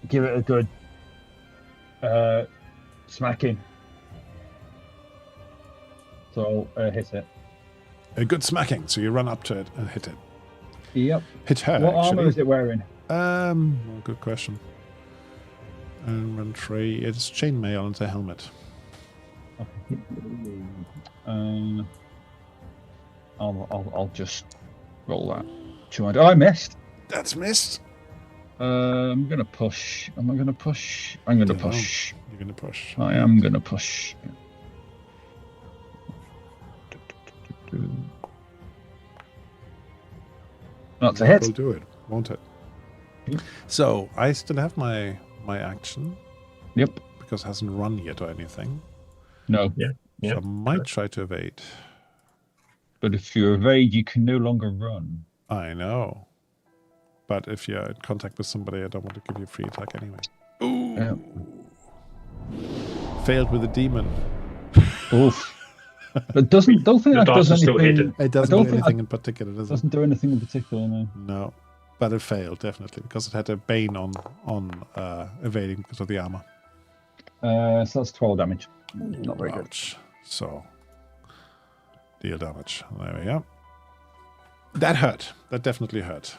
Give it a good smacking. So I'll hit it. A good smacking. So you run up to it and hit it. Yep. Hit her. What actually. armor is it wearing? Well, good question. Inventory. It's chainmail and a helmet. I'll just roll that. 200. Oh, I missed. That's missed. I'm gonna push. Am I gonna push? I'm gonna Yeah. push. You're gonna push. I am gonna push. That's a hit. Will do it, won't it? So I still have my action Yep. because it hasn't run yet or anything. No. Yeah. So Yep. I might try to evade. But if you evade, you can no longer run. I know. But if you're in contact with somebody, I don't want to give you a free attack anyway. Yeah. Failed with a demon. Oof. But don't think The that dice does are still anything. hidden. It doesn't don't do think anything in particular, does it? Doesn't do anything in particular, no. No. But it failed, definitely, because it had a bane on evading because of the armor. So that's 12 damage. Not very good. Ouch. So, deal damage. There we go. That hurt. That definitely hurt.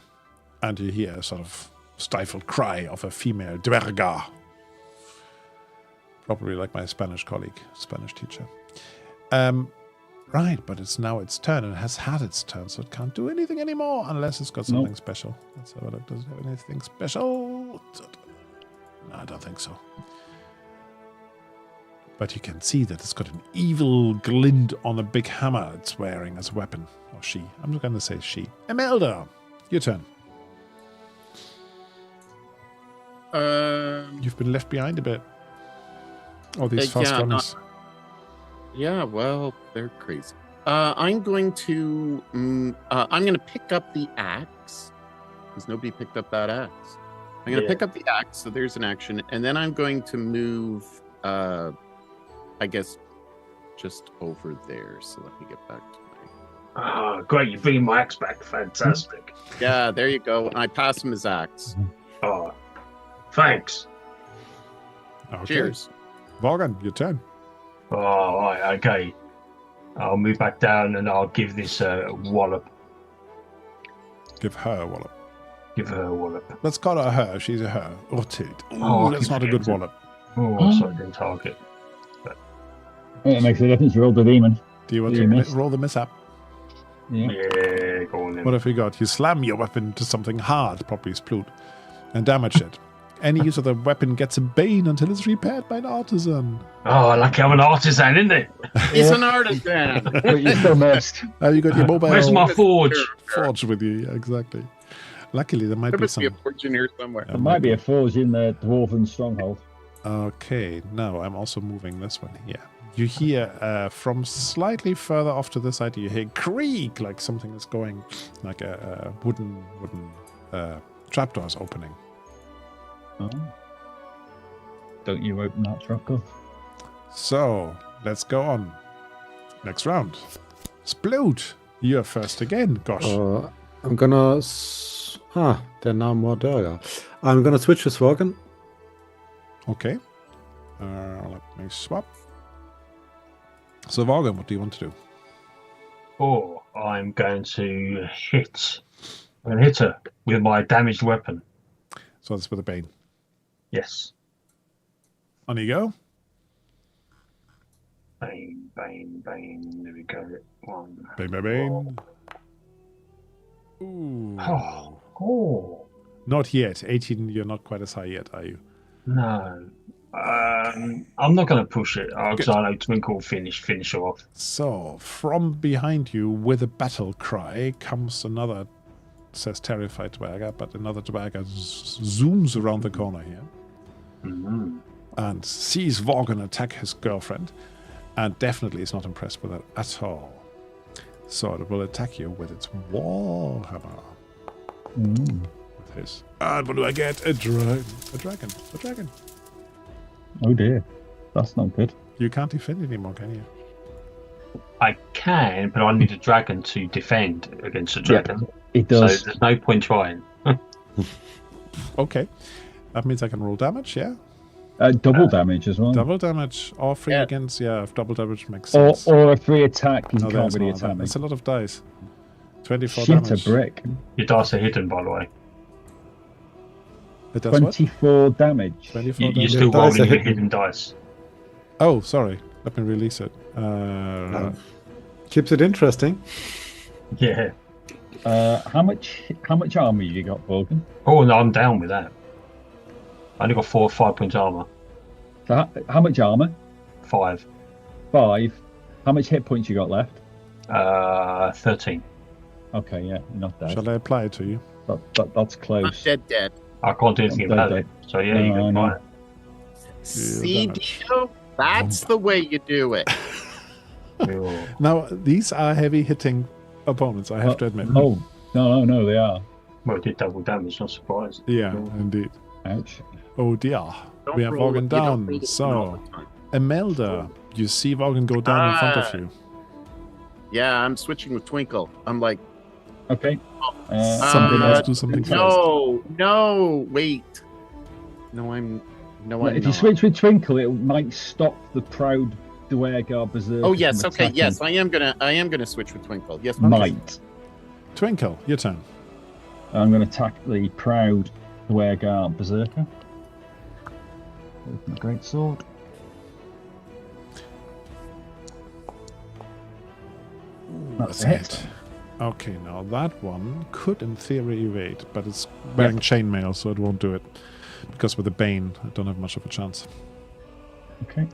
And you hear a sort of stifled cry of a female Duergar. Probably like my Spanish colleague, Spanish teacher. Right, but it's now its turn and it has had its turn, so it can't do anything anymore unless it's got something special. Let's have a look. Does it have anything special? No, I don't think so. But you can see that it's got an evil glint on a big hammer it's wearing as a weapon. Or she. I'm just going to say she. Imelda, your turn. You've been left behind a bit. Oh, these fast runners. Yeah, well, they're crazy. I'm going to pick up the axe because nobody picked up that axe. I'm going to pick up the axe, so there's an action, and then I'm going to move. I guess just over there. So let me get back to my. Ah, great! You're bringing my axe back. Fantastic. Yeah, there you go. And I pass him his axe. Oh, thanks. Okay. Cheers. Morgan, your turn. Oh, all right, okay. I'll move back down and I'll give this a wallop. Give her a wallop. Give her a wallop. Let's call her her. She's a her. Ortid. Oh, That's not a good wallop. Oh, sorry, didn't target. It makes a difference. You rolled the demon. Do you want You to missed. roll the mishap? Yeah. Yeah, go on then. What have we got? You slam your weapon to something hard, probably sploot, and damage it. Any use of the weapon gets a bane until it's repaired by an artisan. Oh, lucky I'm an artisan, isn't it? He's an artisan. But you still missed. You got your mobile Where's my forge? forge with you? Yeah, exactly. Luckily, there might There be must be a some. fortune here somewhere. There might be a forge in the dwarven stronghold. Okay, now I'm also moving this one here. You hear from slightly further off to the side, you hear creak like something is going, like a wooden trapdoors opening. Oh. Don't you open that trapdoor? So let's go on. Next round. Sploot, you're first again. Gosh. I'm gonna. There are now more Duergar. I'm gonna switch with Svorgan. Okay. Let me swap. So, Vargan, what do you want to do? Oh, I'm going to hit. I'm going to hit her with my damaged weapon. So, that's with a bane. Yes. On you go. Bane, bane, bane. There we go. One. Bane, bane, bane. Ooh. Oh. Not yet. 18, you're not quite as high yet, are you? No. I'm not going to push it because I know Twinkle will finish her off. So, from behind you with a battle cry comes another, says terrified Duergar, but another Duergar zooms around the corner here Mm-hmm. and sees Vorgon attack his girlfriend and definitely is not impressed with that at all. So it will attack you with its warhammer. With his. And what do I get? A dragon. Oh dear, that's not good. You can't defend anymore, can you? I can, but I need a dragon to defend against a dragon. It does. So there's no point trying. Okay. That means I can roll damage, yeah? Double damage as well. Double damage. Or free against, if double damage makes sense. Or a free attack, you can't there's really not. attack me. That's a lot of dice. 24 Shit, damage. a brick. Your dice are hidden, by the way. It does what? 24 damage. 24 You're damage. still dice are rolling your hidden. hidden dice. Oh, sorry. Let me release it. Keeps it interesting. Yeah. How much armor you got, Vorgan? Oh, no, I'm down with that. I only got 4 or 5 points armor. So how much armor? 5. 5. How much hit points you got left? 13. Okay, yeah, you're not dead. Shall I apply it to you? That's close. Dead. I can't do anything about it. So yeah, you can buy it. See, Dio? That's the way you do it. Cool. Now, these are heavy hitting opponents, I have to admit. No, they are. Well, it did double damage, not surprised. Yeah, indeed. Ouch. Oh dear. Don't We have roll- Vorgon you don't down. roll it all So, the time. Imelda, you see Vorgon go down in front of you. Yeah, I'm switching with Twinkle. I'm like, Okay. Something else, do something first. no, wait. No, I'm If you not. switch with Twinkle, it might stop the proud Duergar berserker. Oh yes, from okay, attacking. yes, I am gonna switch with Twinkle. Yes, Might. Twinkle, your turn. I'm going to attack the proud Duergar berserker. With my great sword. That's a hit. Okay, now that one could in theory evade, but it's wearing chainmail, so it won't do it. Because with the Bane, I don't have much of a chance. Okay.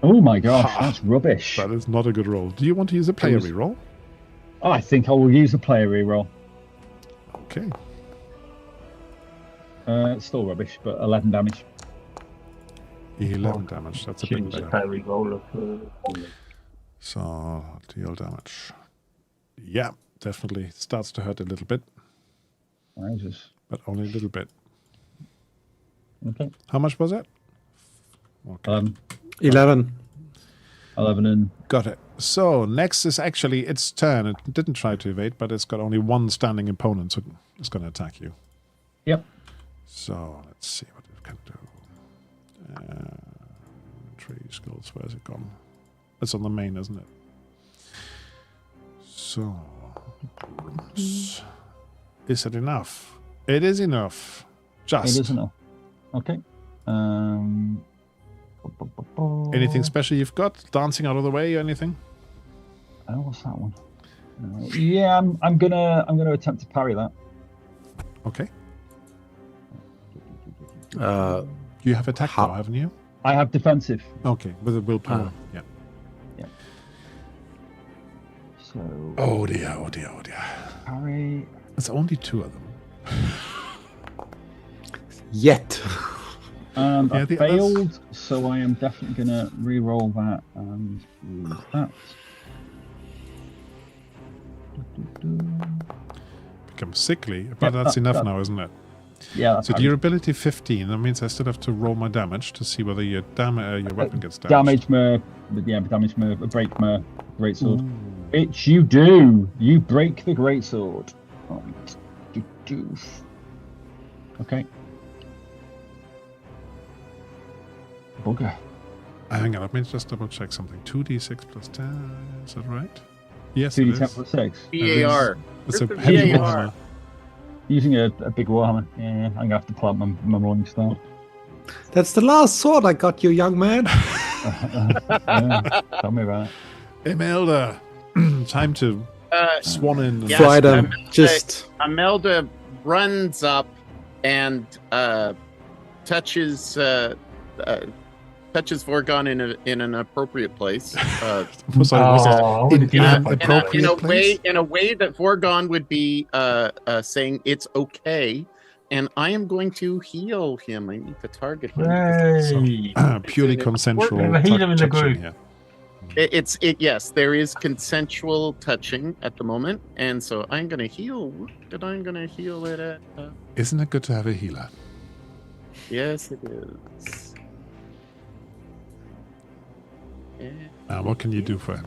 Oh my gosh, that's rubbish. That is not a good roll. Do you want to use a player was- reroll? I think I will use a player reroll. Okay. It's still rubbish, but 11 damage. 11 damage, that's a bit choose a better. parry roll of. So, deal damage. Yeah, definitely. It starts to hurt a little bit, Jesus. but only a little bit. Okay. How much was it? Okay. 11. 11 and Got it. So, next is actually its turn. It didn't try to evade, but it's got only one standing opponent, so it's going to attack you. Yep. So, let's see what it can do. Tree skills, where's it gone? It's on the main, isn't it? So, is it enough? It is enough. Just. It is enough. Okay. Anything special you've got? Dancing out of the way or anything? Oh, what's that one? Yeah, I'm gonna attempt to parry that. Okay. Uh, You have attack now, haven't you? I have defensive. Okay, with a willpower. Yeah. So Oh dear, oh dear, oh dear. parry. It's only 2 of them. yet. And Yeah, I the failed, others- so I am definitely gonna re-roll that and use that. Become sickly, but that's enough now, isn't it? Yeah, that's So durability 15. That means I still have to roll my damage to see whether your weapon gets damaged. damage my break my greatsword. Bitch, you do. You break the greatsword. Okay. Bugger. Hang on, let me just double check something. 2d6 plus 10, is that right? Yes, it 2d10 is. plus 6. BAR. It's a Where's the heavy VAR? armor. using a big warhammer. Yeah, I'm gonna have to pull out my rolling star. That's the last sword I got you, young man. Yeah, tell me about it. Imelda, time to swan in. Yes, Fry them. Imelda- Just Imelda runs up and touches Vorgon in an appropriate place. Was Oh, in yeah, an but- appropriate in a way that Vorgon would be saying it's okay, and I am going to heal him. I need to target him. Hey. purely It's consensual We have a healer in the touching group. here. Yes, there is consensual touching at the moment, and so I'm going to heal. And I'm going to heal it at. Isn't it good to have a healer? Yes, it is. Yeah. What can you do for him?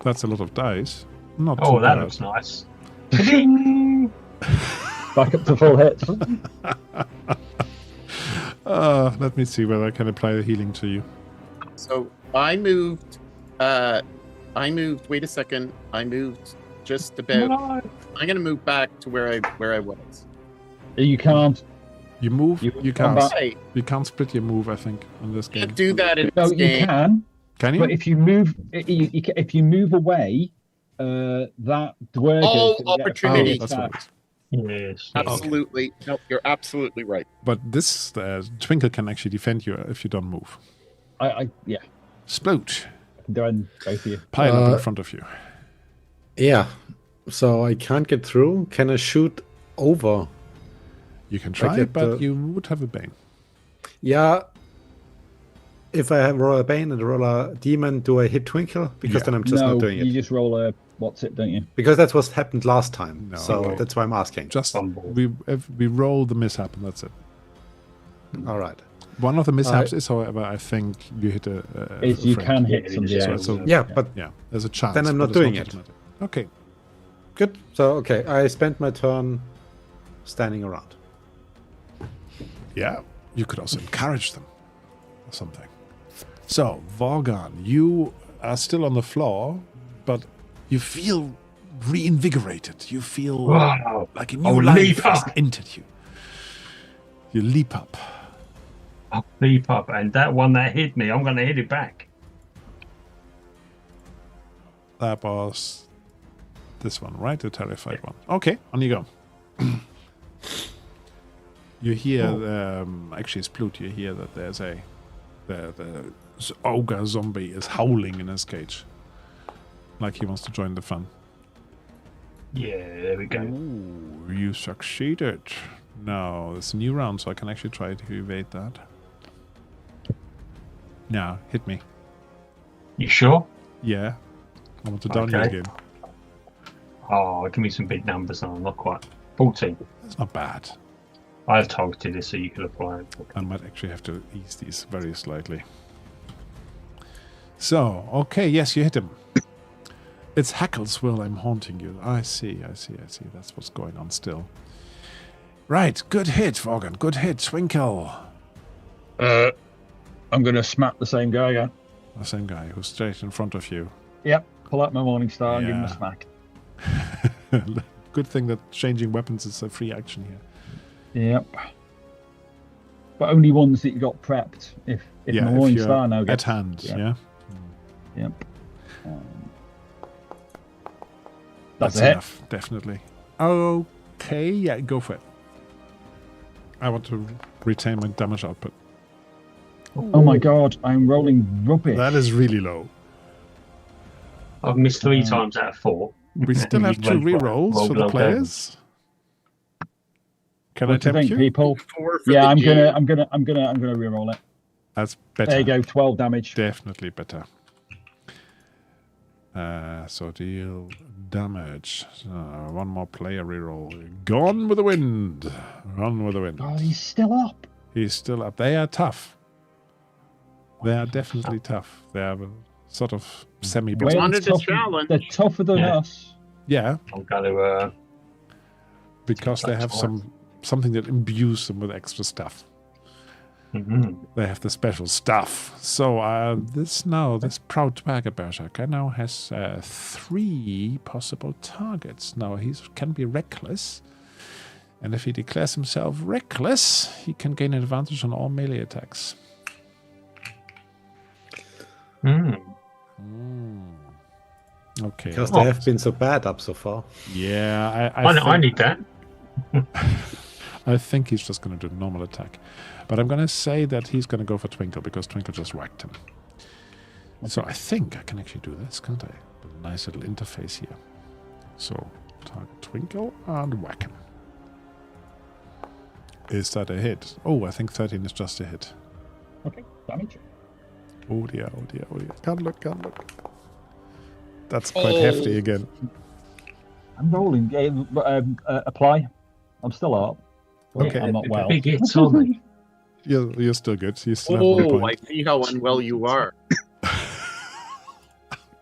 That's a lot of dice. Not Oh, too that bad. looks nice. Ding! Back up to full hit. Let me see whether I can apply the healing to you. So I moved. Wait a second. I moved just about. No. I'm gonna move back to where I was. You can't. You move, You you come can't. back. Hey, You can't split your move, I think, in this game. can't do that in No, this you game. can. Can you? But if you move, if you move away, that Duergar. Oh, opportunity. That's what it is. Yes. Absolutely. No, you're absolutely right. But this Twinkle can actually defend you if you don't move. Yeah, Splooge, I can do it on both of you. pile up in front of you. yeah. So I can't get through. Can I shoot over? You can try, get but the- you would have a bane. Yeah. If I have roll a bane and roll a demon, do I hit Twinkle? Because Yeah. then I'm just no, not doing you it. just roll a what's it, don't you? Because that's what happened last time. No. So Okay. that's why I'm asking. Just Fumble. we roll the mishap and that's it. All right. One of the mishaps is, however, I think you hit a Is you friend. can hit Yeah, somebody yeah, else. so- Yeah, but Yeah, there's a chance. Then I'm but not it's doing it. automatic. Okay. good. So okay, I spent my turn standing around. Yeah, you could also encourage them or something. So, Vorgon, you are still on the floor, but you feel reinvigorated. You feel Wow. like a new I'll life leap has up. entered you. You leap up. I'll leap up, and that one that hit me, I'm going to hit it back. That was this one, right? The terrified one. Okay, on you go. You hear, actually, Sploot, you hear that there's the ogre zombie is howling in his cage. Like he wants to join the fun. Yeah, there we go. Ooh, you succeeded. Now, it's a new round, so I can actually try to evade that. Now, hit me. You sure? Yeah. I want to down you Okay. again. Oh, give me some big numbers. No, not quite. 14. That's not bad. I've targeted it so you can apply it. I might actually have to ease these very slightly. So, okay, yes, you hit him. It's Hackle's will I'm haunting you. I see. That's what's going on still. Right, good hit, Vorgon. Good hit, Twinkle. I'm gonna smack the same guy again. The same guy who's straight in front of you. Yep. Pull out my morning star and give him a Yeah. smack. Good thing that changing weapons is a free action here. Yep. But only ones that you got prepped. If Yeah, my if morning you're star now at gets hand, yeah. yeah? Yep. That's That's a hit. enough, definitely. Okay, yeah, go for it. I want to retain my damage output. Oh my god, I'm rolling rubbish. That is really low. I've missed 3 times out of 4. We still have 2 rerolls for the players. Can I What do you tempt think, you? people? 4 for Yeah, the I'm game. gonna reroll it. That's better. There you go, 12 damage. Definitely better. So deal damage. One more player reroll. Gone with the wind. Gone with the wind. God, he's still up. He's still up. They are tough. They are definitely tough. They are sort of semi-boss. Way Under the tougher- challenge. They're tougher than Yeah. us. Yeah, I'm going to. because they have That's something that imbues them with extra stuff. They have the special stuff. So this proud Duergar Berserker now has 3 possible targets. Now he can be reckless And if he declares himself reckless, he can gain an advantage on all melee attacks. Okay. Because they have been so bad up so far. Yeah, I need that. I think he's just going to do normal attack. But I'm going to say that he's going to go for Twinkle because Twinkle just whacked him. So I think I can actually do this, can't I? A nice little interface here. So target Twinkle and whack him. Is that a hit? Oh, I think 13 is just a hit. Okay, damage. Oh dear, oh dear, oh dear. Can't look, can't look. That's quite hefty again. I'm rolling. Apply. I'm up. Well, Okay. I'm not well. Big hits, aren't they? You're still good. You still have 1 Oh, I point. see how unwell you are.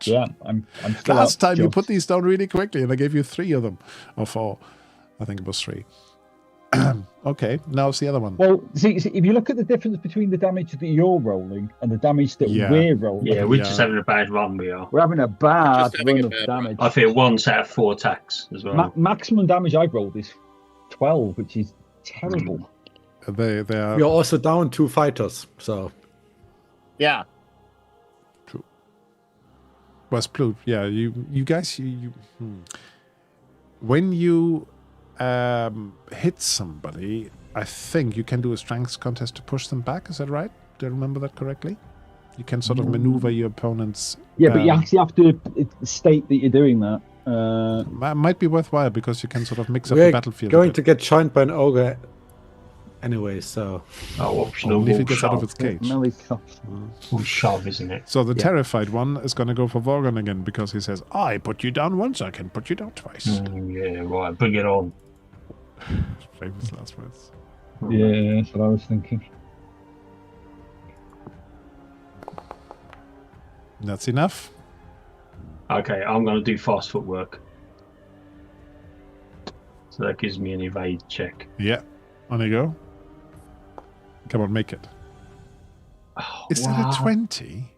Yeah, I'm still Last up, time you just- put these down really quickly, and I gave you 3 of them. Or 4. I think it was 3. Okay, now it's the other one. Well, see, if you look at the difference between the damage that you're rolling and the damage that Yeah. we're rolling, Yeah, we're Yeah. just having a bad run, we are. we're having a bad Just having run a of bad run. damage. I think 1 out of 4 attacks as well. Maximum damage I've rolled is 12, which is terrible. They are... You're also down 2 fighters, so Yeah. Was Plut. Yeah, you guys, when you hit somebody, I think you can do a strength contest to push them back. Is that right? Do I remember that correctly? You can sort of maneuver your opponent's... Yeah, but you actually have to state that you're doing that. might be worthwhile because you can sort of mix up we're the battlefield. a going bit. to get joined by an ogre anyway, so Oh, optional Only if wall it gets out of shove. its cage. Melee cost. Wall shove, isn't it? So the Yeah. terrified one is going to go for Vorgon again because he says, I put you down once, I can put you down twice. Yeah, right. Bring it on. Famous last words. Yeah, that's what I was thinking. That's enough. Okay, I'm going to do fast footwork. So that gives me an evade check. Yeah. On you go. Come on, make it. Oh, Is that a 20?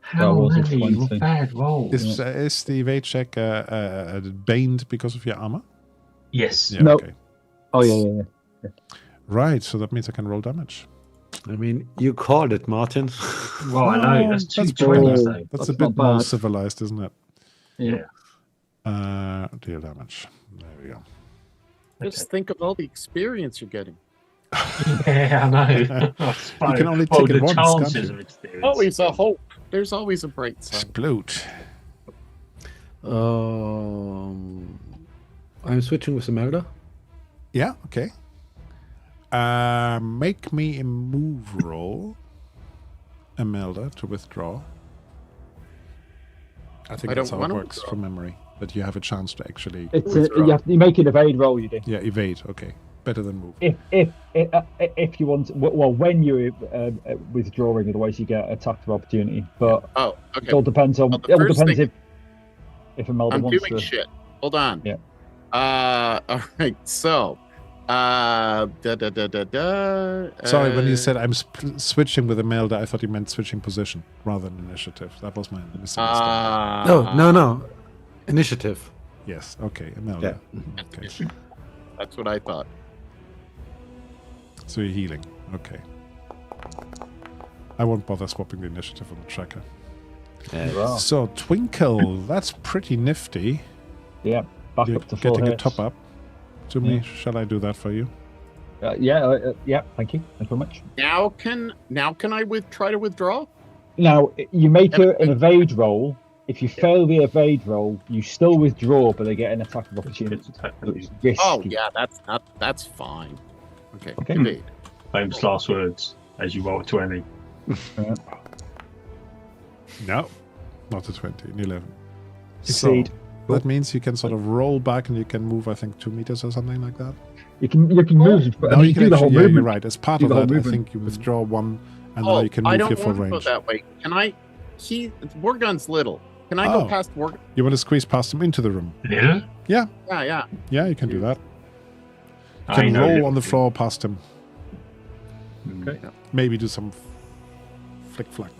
How That was a many 20. bad rolls? Is the evade check baned because of your armor? Yes. Yeah, No. okay. Oh, yeah. Right, so that means I can roll damage. I mean, you called it, Martin. Well, I know. That's That's 220s, better. though. That's That's a bit not more bad. civilized, isn't it? Yeah. Deal damage. There we go. Just think of all the experience you're getting. Yeah, I know. That's funny. can only well, take it the once, can't chances you? of experience. Always a hope. There's always a bright side. Explode. I'm switching with Imelda. Yeah, okay. Make me a move roll, Imelda, to withdraw. I think I that's don't how it wanna works withdraw. from memory. That you have a chance to actually... You make an evade roll, you do. Yeah, evade. Okay. Better than move. If you want, well, when you're withdrawing, otherwise you get attack of opportunity. But Oh, it all okay. depends on. Well, the It all first depends thing- if Imelda I'm wants doing to. shit. Hold on. Yeah. All right. So, Sorry, when you said I'm switching with Imelda, I thought you meant switching position rather than initiative. That was my misunderstanding. No. Initiative. Yes, okay, Imelda. Okay. That's what I thought. So you're healing. Okay. I won't bother swapping the initiative on the tracker. Wow. So, Twinkle, that's pretty nifty. Yeah, back You're up to 4 getting a hits. top up to me. Shall I do that for you? Yeah. Thank you. Thank you very much. Now can I try to withdraw? Now you make an evade roll. If you fail the evade roll, you still withdraw, but they get an attack of opportunity. It's risky. Oh yeah, that's fine. Okay. Okay. Evade. Famous last words as you roll a 20. No, not a 20, an 11. Succeed. So, that means you can sort of roll back and you can move, I think, 2 meters or something like that. You can move. Now you can do the whole actually, yeah, you're movement. right. As part Do of the whole that, I movement. think you withdraw 1 and now Oh, you can I move don't your full want to go range. that way. Can I? Wargun's little. Can I Oh. go past Wargun? You want to squeeze past him into the room? Little? Yeah. Yeah, you can do that. You I can know roll little. on the floor past him. Okay. Maybe do some flick flack.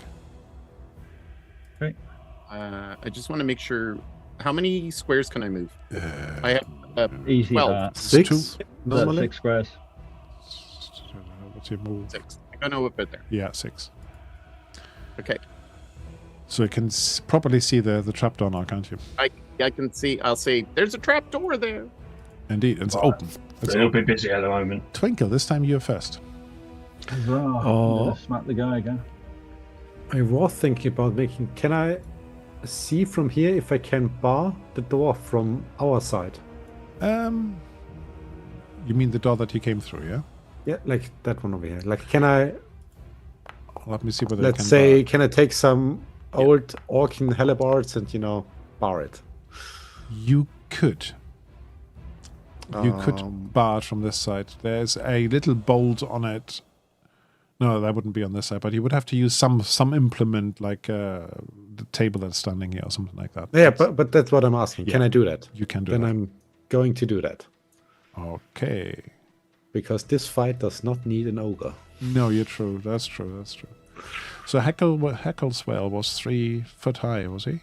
I just want to make sure. How many squares can I move? I have Easy. 12. 6? Two. Normally? 6 squares. What's your move? 6. I know a bit there. Yeah, 6. Okay. So you can properly see the trapdoor now, can't you? I can see. I'll say there's a trap door there. Indeed, it's Right. open. It's It'll open. be busy at the moment. Twinkle, this time you're first. Oh, smack the guy again. I was thinking about making. Can I see from here if I can bar the door from our side? You mean the door that you came through, yeah? Yeah, like that one over here. Like, can I? Let me see whether Let's I can say, bar. can I take some old Orkin hellebards and bar it? You could. You could bar it from this side. There's a little bolt on it. No, that wouldn't be on this side, but you would have to use some implement like the table that's standing here or something like that. Yeah, but that's what I'm asking. Can Yeah. I do that? You can do Then that. I'm going to do that Okay. because this fight does not need an ogre. No, you're true. That's true. That's true. So Heckleswell was 3 foot high, was he?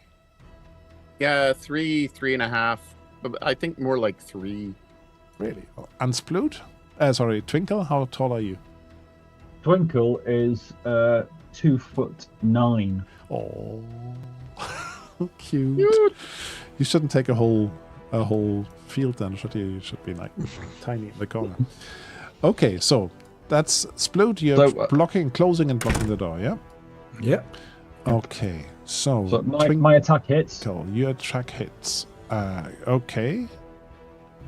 Yeah, 3, 3.5. But I think more like 3. Really? And Sploot? Twinkle, how tall are you? Twinkle is 2'9". Oh, cute. You shouldn't take a whole field then, should you? You should be like tiny in the corner. Okay, so that's Sploot. You're So, closing and blocking the door, yeah? Yeah. Okay, so, So my attack hits. Twinkle, your attack hits. Okay.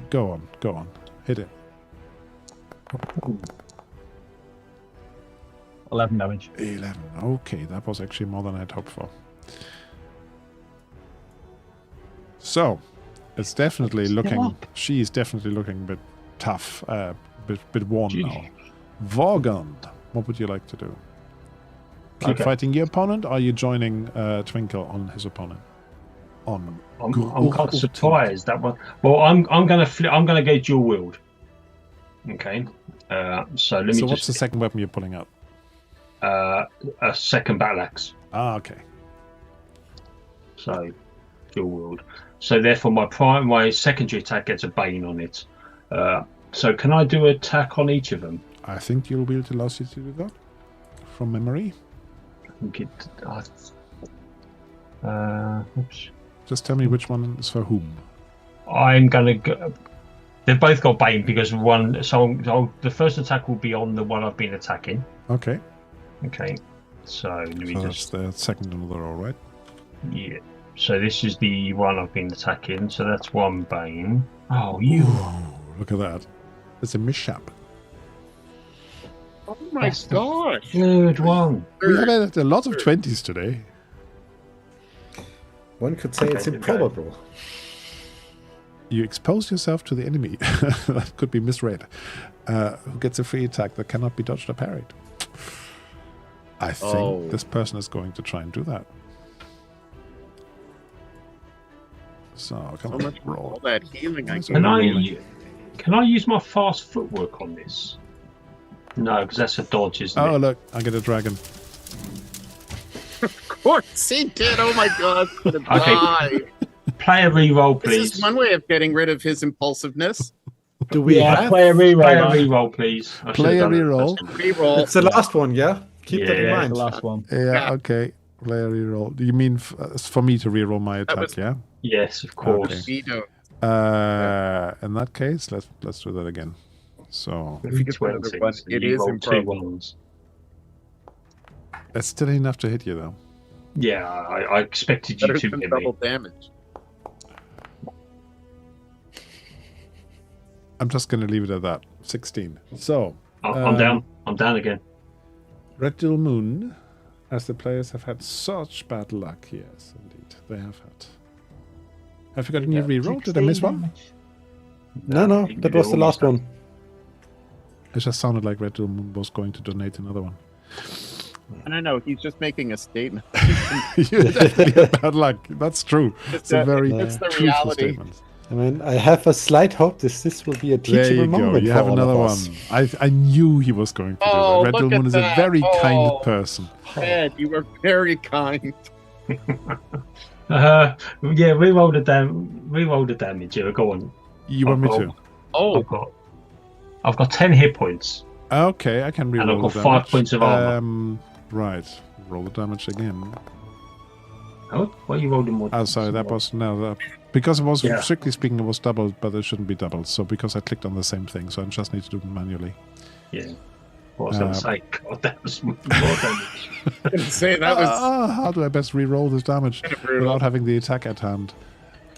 Go on. Hit it. 11 damage. 11. Okay, that was actually more than I'd hoped for. So, it's definitely looking. She's definitely looking a bit tough, bit worn now. Vorgon, what would you like to do? Keep Okay. fighting your opponent, or are you joining Twinkle on his opponent? On. I'm kind of surprised that one. Well, I'm gonna go dual wield. Okay. So let me So, what's just the second weapon you're pulling out? a second battle axe. Ah, okay. So dual wield. So therefore, my secondary attack gets a bane on it. So can I do an attack on each of them? I think you'll be able to allow you to do that from memory. I think it. Oops. Just tell me which one is for whom. I'm gonna go. They've both got bane because one. So the first attack will be on the one I've been attacking. Okay. Okay. So let me So just. that's the second in the row, right? Yeah. So this is the one I've been attacking. So that's one bane. Oh, you. Ooh, look at that. It's a mishap. Oh my gosh. Good one. We had a lot of 20s today. One could say it's Okay, improbable. You expose yourself to the enemy. That could be misread. Who gets a free attack that cannot be dodged or parried. I think this person is going to try and do that. So, come So on, much for all roll. that healing I So get. Can I use my fast footwork on this? No, because that's a dodge, isn't Oh, it? look, I get a dragon. Of course he did. Oh my god. Gonna die. Play a reroll, This please. is one way of getting rid of his impulsiveness. Do we have? Play a reroll. Play a man. reroll, please. I should Play have a done it. reroll. Reroll. It's the last one, yeah? Keep that in Yeah, The mind. last one. Yeah, okay. Play a reroll. You mean for me to reroll my attack, was- yeah? Yes, of course. We don't. In that case, let's do that again. So If you get another 20s, one, so it you is roll two improbable. ones. that's still enough to hit you, though. Yeah, I expected you Better to than hit double me. damage. I'm just going to leave it at that. 16. So I'm down. I'm down again. Red Dual Moon, as the players have had such bad luck. Yes, indeed, they have had. Have you got any reroll? Did I miss one? No, you that can was do the last almost one. It just sounded like Red Dual Moon was going to donate another one. No. He's just making a statement. You definitely had bad luck. That's true. It's a very It's the truthful reality. statement. I mean, I have a slight hope this will be a There teachable you go. moment You for have all another of one. us. I knew he was going to do Oh, that. Red look Dual at Moon is a that. very kind Oh. person. Ed, you were very kind. Yeah, reroll the damage. Yeah, go on. You want me Oh. to? Oh, I've got 10 hit points. Okay, I can reroll And I've got the 5 damage. points of armor. Right, roll the damage again. Oh, why are you rolling more? Oh, sorry, that was because it was Yeah. strictly speaking it was doubled, but it shouldn't be doubled. So because I clicked on the same thing, so I just need to do it manually. Yeah. What was I going to say? God, that was more damage. I didn't say that was. How do I best reroll this damage without having the attack at hand?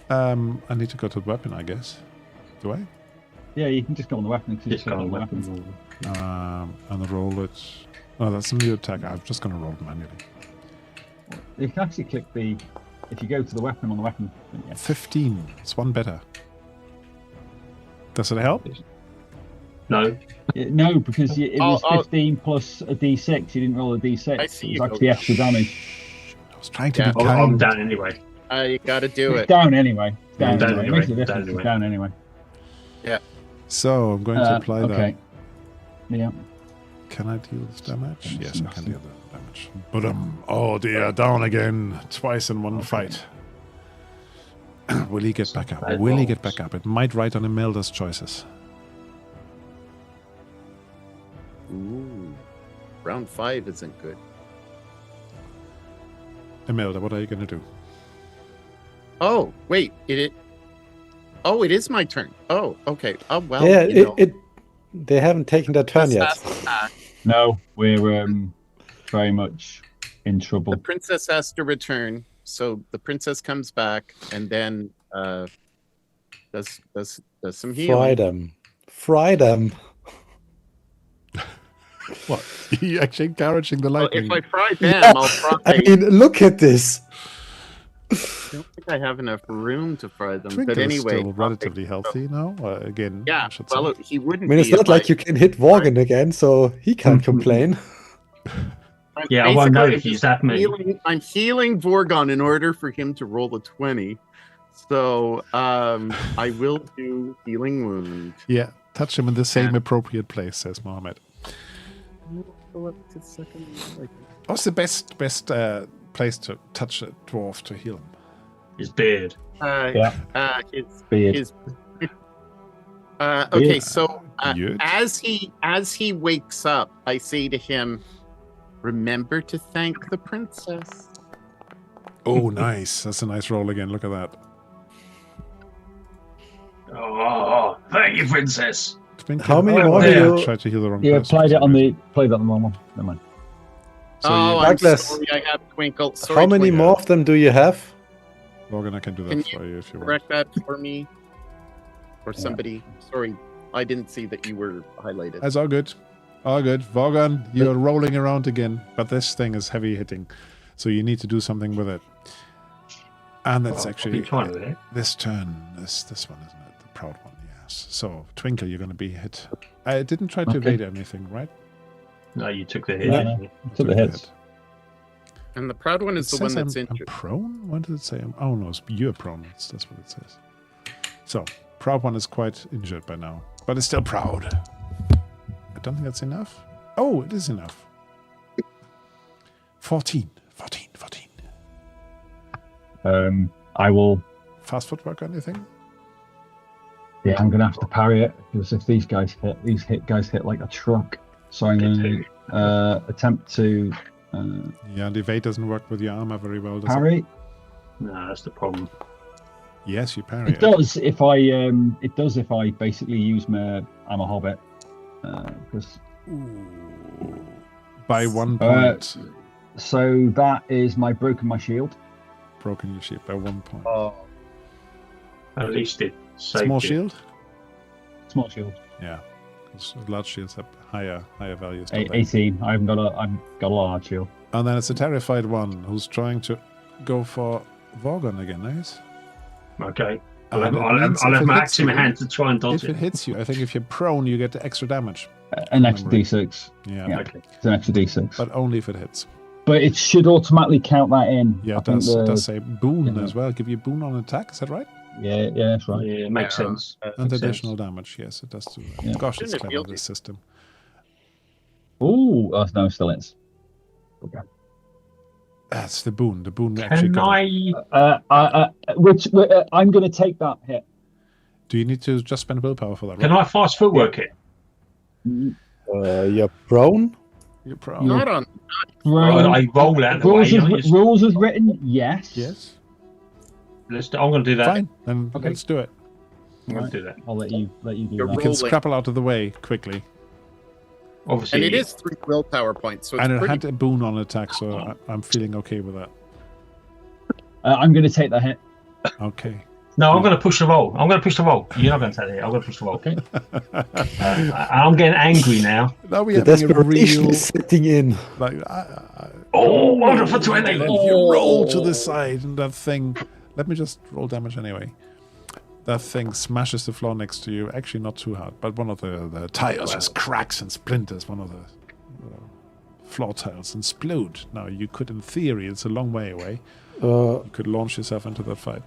I need to go to the weapon, I guess. Do I? Yeah, you can just go on the weapon. Just go on weapon. And roll it. Oh, that's a new attack. I'm just going to roll it manually. You can actually click the. If you go to the weapon on the weapon. Yeah. 15. It's one better. Does it help? No. No, because it was Oh, 15 plus a d6. You didn't roll a d6. I see It you was actually go. extra damage. I was trying to Yeah. be I'm kind. down anyway. You got to do It's it. down anyway. It's down, Down anyway. anyway, It makes a down difference. anyway. It's down anyway. So I'm going to apply okay. that. Yeah. Can I deal this damage? Yes, I can deal the damage. But oh dear, down again, twice in one fight. Will he get back up? Bad Will he rolls. get back up? It might write on Imelda's choices. Ooh. Round 5 isn't good. Imelda, what are you going to do? Oh, wait. Oh, it is my turn. Oh, okay. Oh, well. yeah, you know, they haven't taken their turn yet. No, we're very much in trouble. The princess has to return. So the princess comes back and then does some healing. Fry them. What? You actually encouraging the Well, lightning? if I fry them, Yeah, I'll fry. I mean, look at this. I don't think I have enough room to fry them. Twinkle but anyway, is still relatively healthy now. Again, Yeah, I should well, say. he wouldn't. I mean, it's be not if like you can hit Worgen again, so he can't complain. Yeah, I won't know Basically, if he's that many. I'm healing Vorgon in order for him to roll a 20. So I will do healing wound. Yeah, touch him in the same And- appropriate place, says Mohammed. Go up to second. What's the best place to touch a dwarf to heal him? His beard. His Beard. his. Okay, Beard. so Beard? as he wakes up, I say to him, "Remember to thank the princess." Oh, nice. That's a nice roll again. Look at that. Oh, thank you, princess. Twinkle. How many more do you- Tried to heal the wrong Yeah, person. played it on the normal one. Never mind. So Oh, you, I'm Douglas, sorry. I have Twinkle. Sorry, How many Twinkle. more of them do you have? Morgan, I can do that Can for you if you want. Correct that for me, or somebody. Sorry, I didn't see that you were highlighted. That's all good. All good. Vorgon, you're rolling around again, but this thing is heavy hitting. So you need to do something with it. And that's actually trying with it. this turn. This one, isn't it? The proud one, yes. So, Twinkle, you're going to be hit. I didn't try to Okay. evade anything, right? No, you took the hit. Yeah. didn't you? Took the hits. And the proud one is It the one says that's I'm injured. prone? What did it say? Oh, no, you're prone. That's what it says. So, proud one is quite injured by now, but it's still proud. I don't think that's enough. Oh, it is enough. 14. I will. Fast footwork or anything? Yeah, I'm gonna have to parry it because if these guys hit like a truck. So I'm going to attempt to Yeah, and evade doesn't work with your armor very well, does it? parry. No, that's the problem. Yes, you parry It does if I basically use my. I'm a hobbit because Ooh. By 1 Uh, point. so that is my shield. Broken your shield by 1 point. Oh, At least it saved Small you. shield? Small shield. Yeah. 'Cause large shields have higher values. don't they? 18. I've got a large shield. And then it's a terrified one who's trying to go for Vorgon again, nice? Okay. And I'll it have means I'll if have it my hits axe in my you- hand to try and dodge If it hits you, I think if you're prone, you get the extra damage. An extra Memory. d6. Yeah. Yeah. Okay. It's an extra d6. But only if it hits. But it should automatically count that in. Yeah, I it think does. It the- does say boon yeah. as well. Give you boon on attack, is that right? Yeah, that's right. Yeah, it makes sense. And Makes additional sense. damage, yes, it does do that. Yeah. Gosh, it's Shouldn't it clever, feel this system. Ooh, oh, no, it still is. That's the boon. The boon we actually Can got. I? I'm going to take that hit. Do you need to just spend willpower for that? Can Right? I fast footwork it? You're prone. You're prone. Not on. I roll out of the way. Rules as written, yes. Yes. I'm going to do that. Fine. Then Okay. let's do it. I'm going to do that. I'll let you do You're that. You can Rolling. scrapple out of the way quickly. Obviously, And it is 3 willpower points, so it's And it pretty. had a boon on attack, so I'm feeling okay with that. I'm going to take that hit. Okay. No, I'm going to push the roll. I'm going to push the roll. You're not going to take it. I'm going to push the roll. Okay. I'm getting angry now. Now we The have a desperation real is setting in. like. Oh, 100 for 20. And then you roll to the side, and that thing. Let me just roll damage anyway. That thing smashes the floor next to you. Actually, not too hard, but one of the tiles just cracks and splinters. One of the floor tiles and explode. Now, you could, in theory, it's a long way away. You could launch yourself into that fight.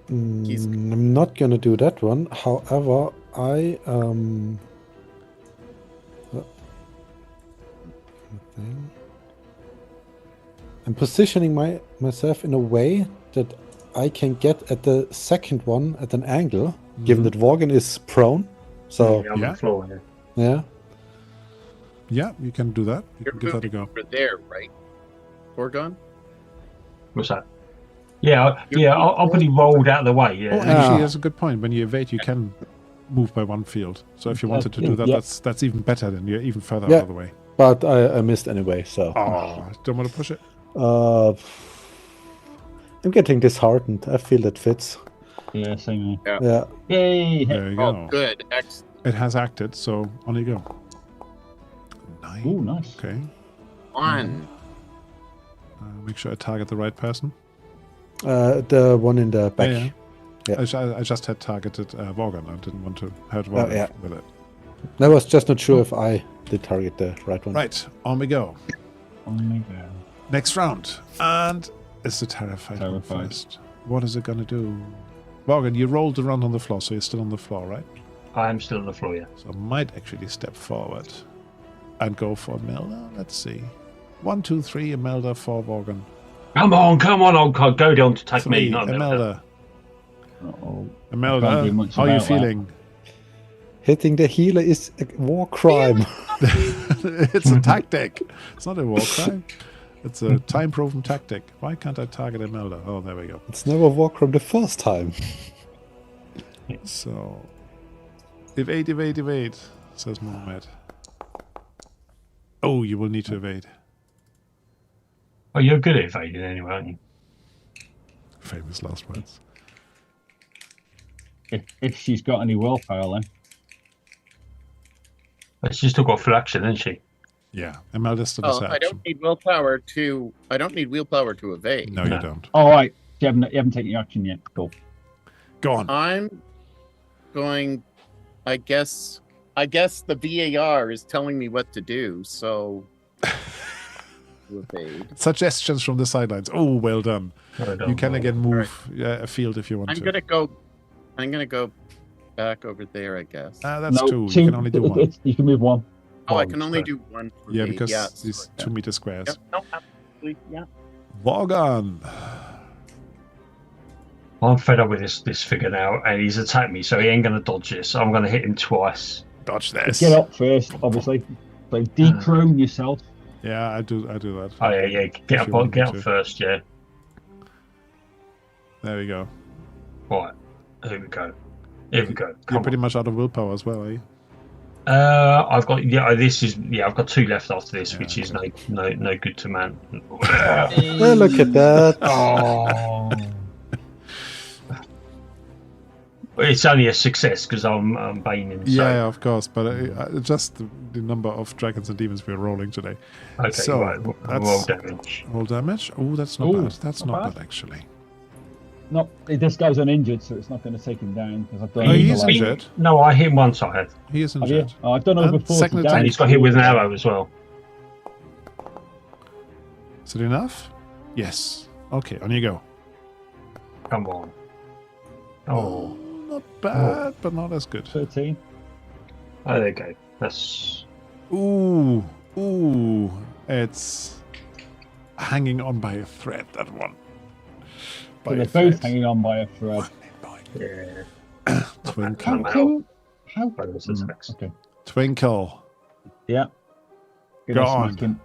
I'm not gonna do that one. However, I'm positioning myself in a way that I can get at the second one at an angle, given that Worgen is prone. So Yeah, I'm on the floor. Yeah. yeah, Yeah, you can do that. You You're can give that a moving go. over there, right? Gorgon? What's that? Yeah, I'll put it rolled out of the way. Oh, Yeah. actually, that's a good point. When you evade, you can move by 1 field. So if you wanted to do that, yeah. that's even better. Then you're even further Yeah. out of the way. but I missed anyway. So Oh, don't want to push it. I'm getting disheartened. I feel that fits. Yeah, same here. Yeah. Yay! Hit. There you Oh, go. good. Excellent. It has acted, so on you go. 9. Ooh, nice. Okay. 1. Make sure I target the right person. The one in the back. Yeah. Yeah. I just had targeted Worgen. I didn't want to hurt Worgen yeah. with it. I was just not sure if I did target the right one. Right, on we go. Oh my god. Next round. And it's the terrified one Terrified. first. What is it going to do? Worgen, you rolled around on the floor, so you're still on the floor, right? I am still on the floor. Yeah. So I might actually step forward and go for Imelda. Let's see. 1, 2, 3, Imelda, 4, Worgen. Come on! I'll go down to take 3, me. Not Imelda. Uh-oh. Imelda, Can't do much how are you about that. feeling? Hitting the healer is a war crime. It's a tactic. It's not a war crime. It's a time-proven tactic. Why can't I target Imelda? Oh, there we go. It's never war crime the first time. So, evade, says Mohammed. Oh, you will need to evade. Oh, you're good at evading anyway, aren't you? Famous last words. If she's got any willpower, then. But she's still got full action, hasn't she? Yeah, Imelda's still Oh, this I action. don't need willpower to. I don't need willpower to evade. No, you No. don't. All right. You haven't taken your action yet. Cool. Go on. I'm going. I guess the VAR is telling me what to do. So. to evade. Suggestions from the sidelines. Oh, well done. You can again move a field if you want I'm to. gonna go back over there. I guess. That's No, 2. You can only do 1. You can move 1. Oh, I can only do 1. For Yeah, me. because yeah, these sorry, 2 meter squares. Yep, no, absolutely. Yeah. Worgen. I'm fed up with this figure now, and he's attacked me, so he ain't going to dodge this. I'm going to hit him twice. Dodge this. Get up first, obviously. So decrone yourself. Yeah, I do that. Oh yeah, get If you want up to. first, yeah. There we go. Right, here we go. Here we go. You're Come pretty much out of willpower as well, are you? on. I've got I've got 2 left after this, Yeah, which is okay. no good to man. Oh, look at that. Oh. It's only a success because I'm Baning. So. Yeah, of course, but just the number of dragons and demons we're rolling today. Okay, So, right. that's- Roll damage. Roll damage. Oh, that's not Ooh, bad. That's not not bad. bad, actually. No, this guy's uninjured, so it's not going to take him down. Because I've done Oh, it he's like- injured. No, I hit him once. I had, He is Have you? injured. Oh, I've done over 40 second attack. and he's got hit with an arrow as well. Is it enough? Yes. Okay, on you go. Come on. Oh, Not bad, but not as good. 13. oh, there you go. That's Ooh. It's hanging on by a thread, that one. So By they're a both thread. hanging on by a thread. yeah. To Twinkle. How? Bonus attacks. Okay. Twinkle. Yeah. Go Gonna on. smack him.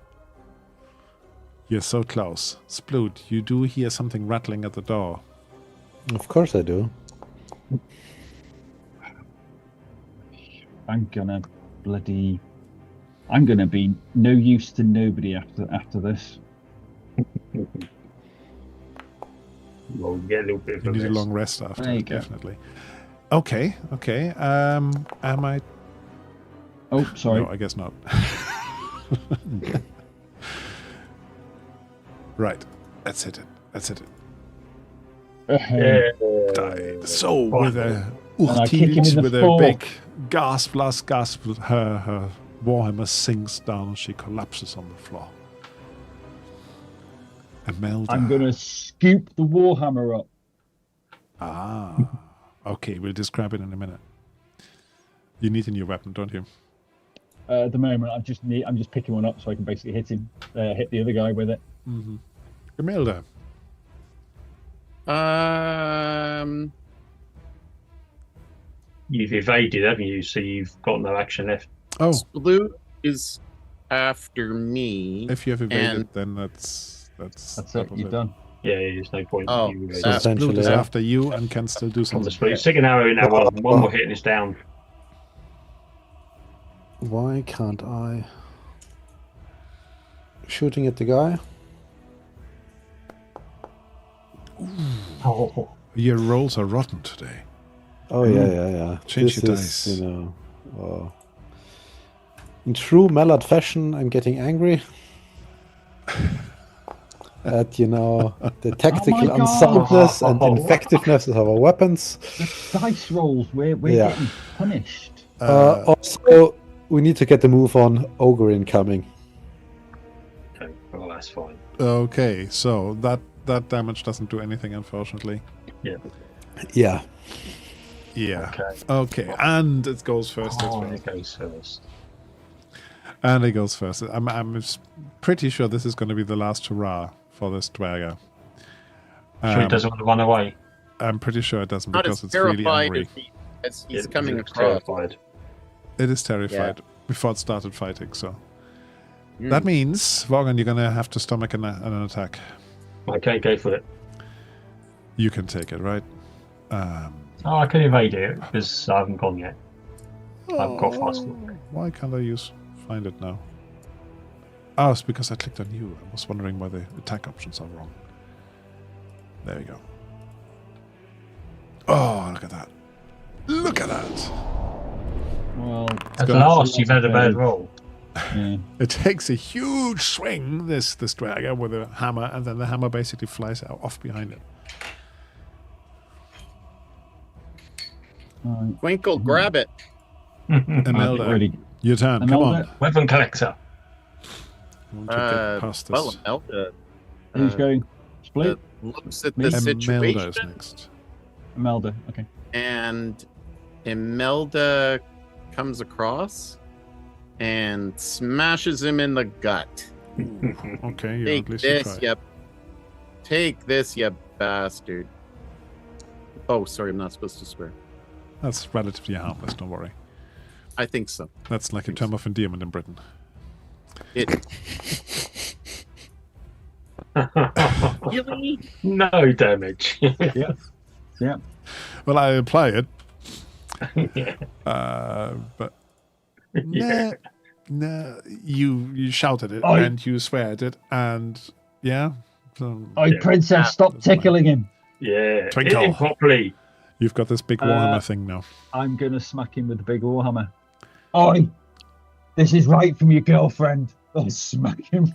You're so close. Sploot, you do hear something rattling at the door. Of course I do. I'm gonna be no use to nobody after this. We'll get a little bit of You a need a rest. long rest after, There you go. definitely. Okay. Am I? Oh, sorry. No, I guess not. Right. Let's hit it. Die. So with a I kick him in the with a fork. big last gasp, her warhammer sinks down. She collapses on the floor. Imelda. I'm gonna scoop the warhammer up. Okay, we'll describe it in a minute. You need a new weapon, don't you? At the moment, I'm just picking one up so I can basically hit the other guy with it. Mm-hmm. Imelda. You've evaded, haven't you? So you've got no action left. Oh, Sploot is after me. if you have evaded, and- then that's That's that it. was You're done. Yeah, there's no point. Oh, you So evaded. Essentially, Sploot is yeah. after you and can still do On the something. split. Stick an arrow in that one. One more hit and it's down. Why can't I? Shooting at the guy? Oh, Your rolls are rotten today. Oh yeah. Change This your is, dice. In true Mallard fashion, I'm getting angry at the tactical God. unsoundness and effectiveness of our weapons. The dice rolls. We're Yeah. getting punished. Also, we need to get the move on. Ogre incoming. okay. Well, that's fine. Okay, so that damage doesn't do anything, unfortunately. Yeah. Yeah. Yeah. Okay. Okay, and it goes first as Oh, well. it goes first. And it goes first. I'm pretty sure this is going to be the last hurrah for this Duergar. Sure, he doesn't want to run away. I'm pretty sure it doesn't Not because as it's really terrified angry. as he's Yeah, coming he looks across. terrified. It is terrified before it started fighting, so. Mm. That means, Vorgan, you're going to have to stomach an attack. Okay, go for it. You can take it, right? Oh, I can evade it because I haven't gone yet. I've got fast foot. Why can't I find it now? Oh, it's because I clicked on you. I was wondering why the attack options are wrong. There you go. Oh, look at that. Look at that. Well, At gonna- last, you've had a bad roll. yeah. It takes a huge swing, this Duergar, with a hammer, and then the hammer basically flies off behind it. Right. Twinkle, grab it. Imelda, Already. your turn. Come Imelda? on. Weapon collector. I want to get past Well, this. Imelda Who's going? Split? looks at Me? the Imelda is situation, next. Imelda. Okay. and Imelda comes across and smashes him in the gut. Okay, yeah, Take at least you this, try. Take this, you bastard. Oh, sorry, I'm not supposed to swear. That's relatively harmless, don't worry. I think so. That's like a term of endearment in Britain. It really? No damage. Yeah. Yeah. Well, I apply it, Yeah. but Yeah. nah, you shouted it Oi. and you swear at it, and yeah, so Oi, Yeah. princess, stop That's fine. tickling him. Yeah. Twinkle. Hit him properly. you've got this big Warhammer thing now. I'm gonna smack him with the big warhammer. Oi, this is right from your girlfriend. I'll smack him.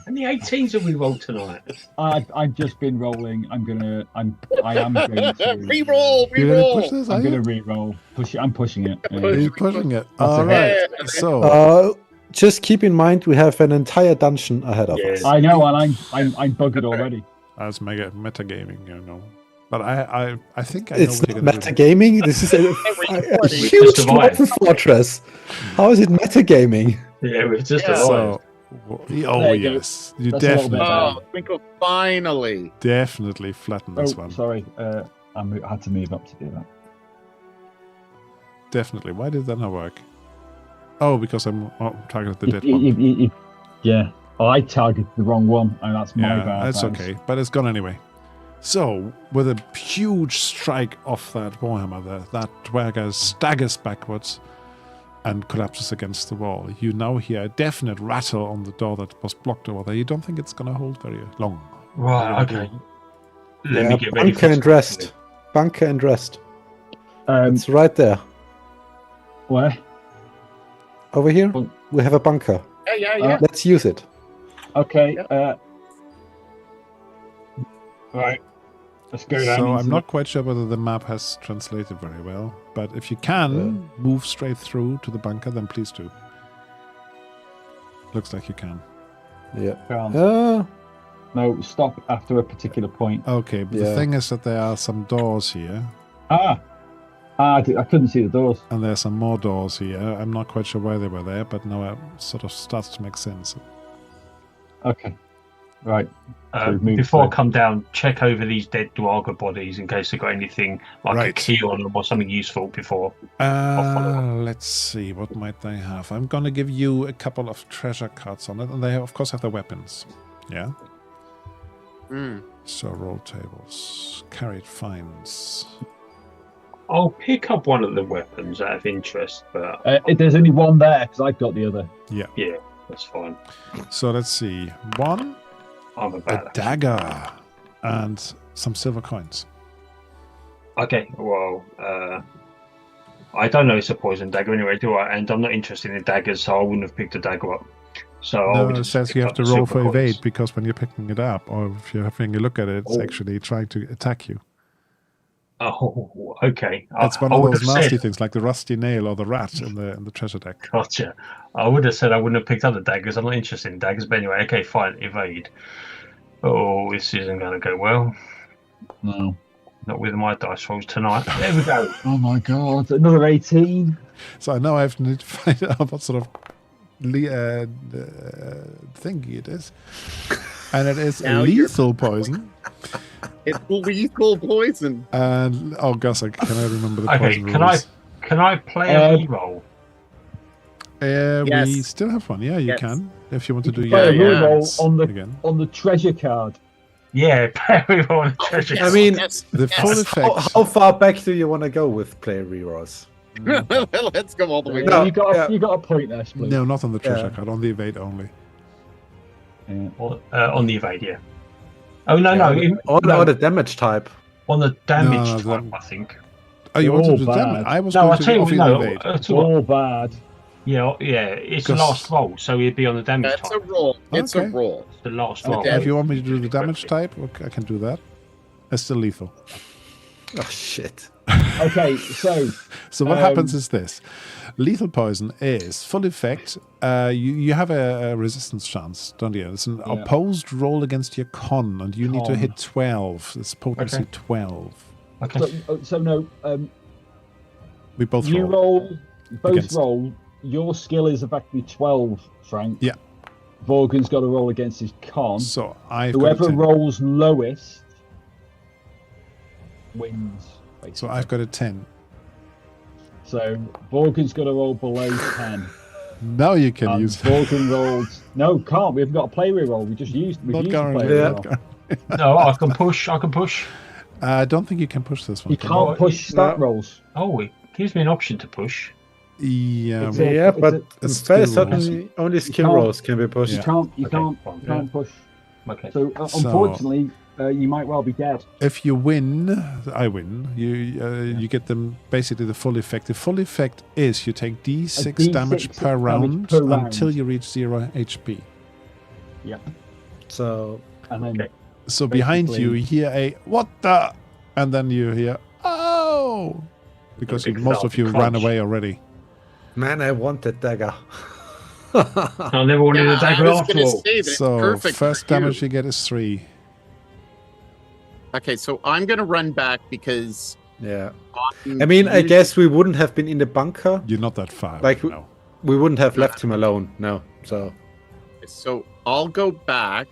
And the 18s have we rolled tonight. I've just been rolling. I am going to. Reroll, You're gonna push reroll. this, are I'm you? going to re-roll. I'm pushing it. Are you pushing it? That's All a right. hit. So Just keep in mind we have an entire dungeon ahead of Yeah. us. I know, and I'm buggered already. that's metagaming, you know. But I think I It's know what not you're gonna do. metagaming. This is a We huge just survived. dwarven fortress. How is it metagaming? Yeah, we've just Yeah. arrived. So Oh There you go. yes, you That's a little bit definitely, better. Twinkle, finally. definitely flatten this one. Sorry. I had to move up to do that. Definitely. Why did that not work? Oh, because I'm targeted the dead You- one. you- yeah. I targeted the wrong one, and that's my Yeah, bad. that's thanks. okay, but it's gone anyway. So, with a huge strike off that warhammer there, that Duergar staggers backwards and collapses against the wall. You now hear a definite rattle on the door that was blocked over there. You don't think it's going to hold very long. Right, okay. Let me get ready bunker and rest. Bunker and rest. It's right there. Where? Over here, Bunk- we have a bunker. Yeah. Let's use it. Okay. Right. Let's go down. So into I'm not quite sure whether the map has translated very well, but if you can move straight through to the bunker, then please do. Looks like you can. Yeah. Can't. No, stop after a particular point. Okay, but the thing is that there are some doors here, I couldn't see the doors. and there are some more doors here. I'm not quite sure why they were there, but now it sort of starts to make sense. Okay. Right. So we've moved Before I through. come down, check over these dead Duergar bodies in case they've got anything like Right. a key on them or something useful before. follow Let's see, what might they have? I'm gonna give you a couple of treasure cards on it, and they of course have their weapons. Yeah. Mm. So roll tables, carried finds. I'll pick up one of the weapons out of interest, but There's only one there because I've got the other. yeah, that's fine. So let's see, one, I'm a about it. dagger, and some silver coins. Okay, well, I don't know it's a poison dagger anyway, do I? And I'm not interested in daggers, so I wouldn't have picked a dagger up. So I No, would it just says pick you have up to the roll silver for evade coins. because when you're picking it up, or if you're having a look at it, it's actually trying to attack you. Oh, okay. It's one I of would those have nasty said, things, like the rusty nail or the rat in the treasure deck. gotcha. I would have said I wouldn't have picked up the daggers. I'm not interested in daggers, but anyway, okay, fine, evade. Oh, this isn't going to go well. No. Not with my dice rolls tonight. There we go. Oh my god! Another 18. So I know I need to find out what sort of thingy it is. And it is Now you're- lethal poison. It's lethal poison. And oh gosh, can I remember the Okay, poison can rules? I play a reroll? We Yes. still have one. Yeah, you Yes. can if you want to do Play your a reroll hands again. on the treasure card. Yeah, play a reroll on treasure. I mean, yes, The yes. full effect. How far back do you want to go with player rerolls? Let's go all the way No, down. you got a point there, Split. No, not on the treasure Yeah. card. On the evade only. On the evade, yeah. Oh no, no, Or the damage type. on the damage No, type, that- I think. Oh, you want to do bad. damage? I was No, going I to tell you, offer you no, the evade. It's all bad. Yeah, it's the Because- last roll, so it'd be on the damage That's a type. roll. It's a Okay. roll. The last Okay. roll. If you want me to do the damage type, okay, I can do that. It's still lethal. Oh shit. Okay, so So what happens is this: lethal poison is full effect. You have a resistance chance, don't you? It's an opposed roll against your con, and you need to Con. hit 12. It's potency Okay. 12. Okay. so no. We both You roll. roll, both Against- roll. Your skill is effectively 12, Frank. Yeah. Vorgan's got to roll against his con. So I've got a Whoever 10. rolls lowest wins. Basically. So I've got a 10. So Vorgan's got to roll below 10. Now you can And use. Vorgan rolls. No, can't. We haven't got a play reroll. We just used. We've Not used the play guaranteed. reroll. No, I can push. I don't think you can push this one. You can can't push stat rolls. Oh, it gives me an option to push. Yeah. It's well, a- Yeah, it's but a- it's very skill certainly only skill can't- rolls can be pushed. You Yeah. can't. You Okay, can't. fine. You can't push. Okay. So unfortunately, you might well be dead. if you win, I win. You get them basically the full effect. The full effect is you take D6 D6 damage per damage round per round. until you reach 0 HP. Yeah. So And then Okay. So behind you, Basically- you hear a what the, and then you hear oh, because Big most of you crunch. ran away already. man, I want that dagger. I never wanted a I dagger was after going to all. say that. So Perfect. first for you. damage you get is 3. Okay, so I'm going to run back because. Yeah. I mean, I guess we wouldn't have been in the bunker. You're not that far. Like- no. We wouldn't have left him alone. No. So So I'll go back.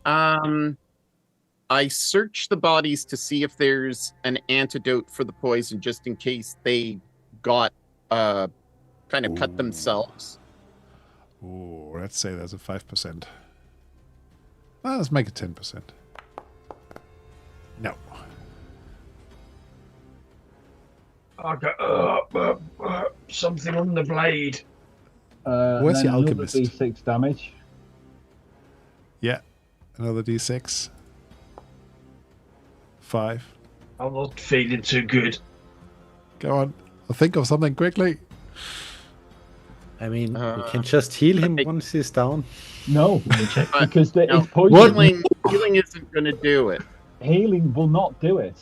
I search the bodies to see if there's an antidote for the poison, just in case they got kind of cut themselves. Oh, let's say there's a 5%. Well, let's make it 10%. No. I got something on the blade. Where's the another alchemist? D6 damage. Yeah. Another d6. 5. I'm not feeling too good. Go on. I'll think of something quickly. I mean, we can just heal him once he's down. No, because No, it's poison. Healing isn't going to do it. Healing will not do it.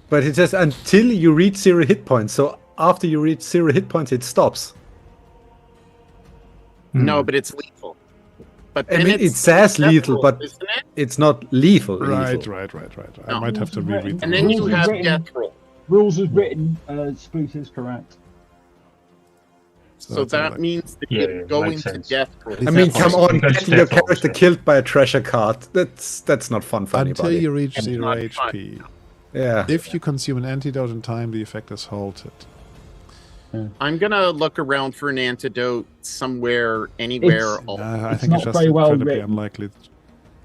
But it says until you reach 0 hit points. So after you reach 0 hit points, it stops. No, but it's lethal. But I then mean, it says lethal, but isn't it? it's not lethal. Right. lethal. I No. might have to reread And the then you rules. have written- death roll. Rules as written, Spruce is correct. So So that's all that right. means that Yeah, you go makes into sense. death roll. I mean, That's come on, Because getting your death rolls, character yeah. killed by a treasure card. That's not fun for Until anybody. you reach It's 0 not HP. Yeah. If you consume an antidote in time, the effect is halted. I'm gonna look around for an antidote somewhere, anywhere. It's- I It's think not it's just very well incredibly written. unlikely.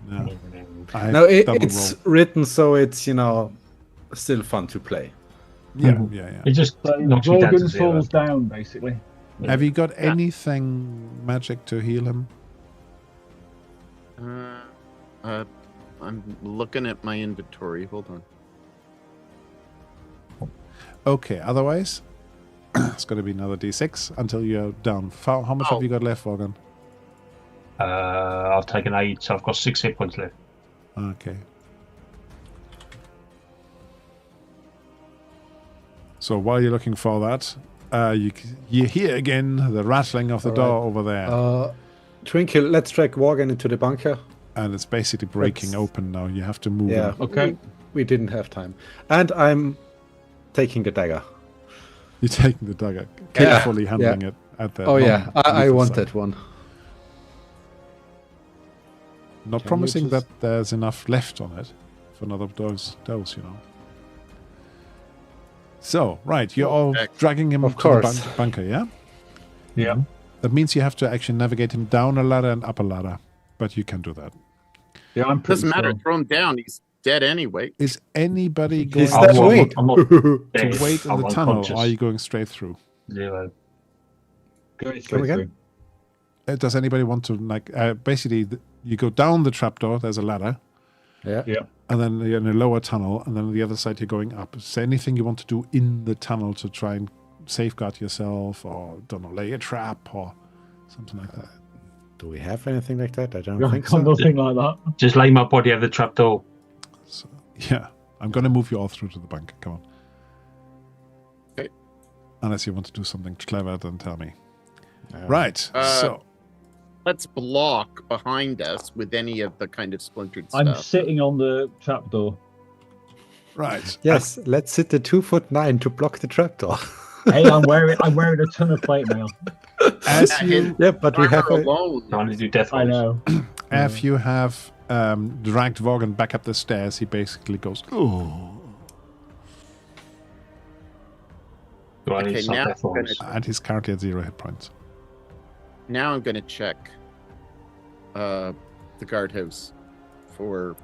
No. I No, double it's roll. written so it's, still fun to play. Yeah, Mhm. yeah. It just So knocks you down to Rogan 0. falls down, basically. Have you got anything magic to heal him? I'm looking at my inventory. Hold on. Okay, otherwise, it's going to be another d6 until you're down. How much Oh. have you got left, Morgan? I've taken 8, so I've got 6 hit points left. Okay. So while you're looking for that, you hear again the rattling of the All door over there. Twinkle, let's drag Worgen into the bunker. And it's basically breaking Let's- open now. You have to move Yeah. him. Okay. We didn't have time. And I'm taking the dagger. You're taking the dagger, carefully handling it at the Oh, yeah. I lethal want side. that one. Not Can you promising just- that there's enough left on it for another dose, So, right, you're all Excellent. dragging him Of to the course. bunker, yeah? Yeah. That means you have to actually navigate him down a ladder and up a ladder, but you can do that. Yeah, I'm pretty Doesn't matter. strong. Throw him down. He's dead anyway. Is anybody going Is to that I'm way? not- I'm not dead. wait in I'm the tunnel, or unconscious. are you going straight through? 0. Go straight again? through. Does anybody want to, basically, you go down the trapdoor, there's a ladder, Yeah. Yeah. and then you're in a lower tunnel, and then on the other side you're going up. Is there anything you want to do in the tunnel to try and safeguard yourself, or, lay a trap, or something like that? Do we have anything like that? I don't Got think so. nothing like that. Just lay my body at the trapdoor. So, yeah, I'm going to move you all through to the bunker. Come on. Okay. Unless you want to do something clever, then tell me. Yeah. Right, so... Let's block behind us with any of the kind of splintered I'm stuff. sitting on the trapdoor. Right. Yes, let's sit the 2'9" to block the trapdoor. Hey, I'm wearing a ton of plate mail. As Yeah, you his Yeah, but we have armor a, alone. Trying to do death I rolls. know. If you have dragged Vorgan back up the stairs, he basically goes, oh, Do I need Okay, some now death I'm rolls? and he's currently at 0 hit points. Now I'm going to check the guardhouse for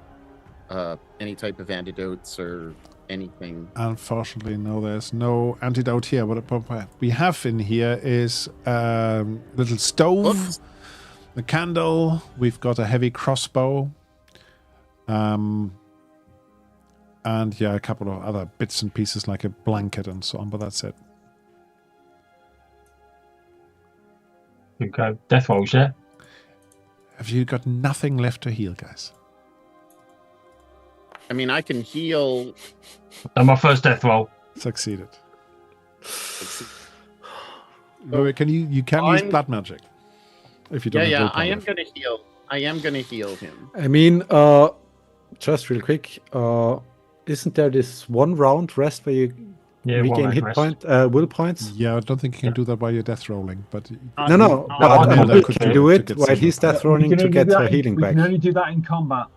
any type of antidotes or anything. Unfortunately, no, there's no antidote here. What we have in here is a little stove, Oops. a candle. We've got a heavy crossbow. And yeah, a couple of other bits and pieces like a blanket and so on, but that's it. Okay, death rolls, yeah? Have you got nothing left to heal, guys? I mean, I can heal. And my first death roll. Succeeded. Wait, can you can use I'm- blood magic if you don't. Yeah, have yeah. willpower I am left. going to heal. I am going to heal him. I mean, just real quick, isn't there this one round rest where you Yeah, regain one hit rest. point, will points. Yeah, I don't think you can do that while you're death rolling, but No. I But can we do can it do to it get while some- he's death We rolling can to only do get that her in- healing we back. can only do that in combat.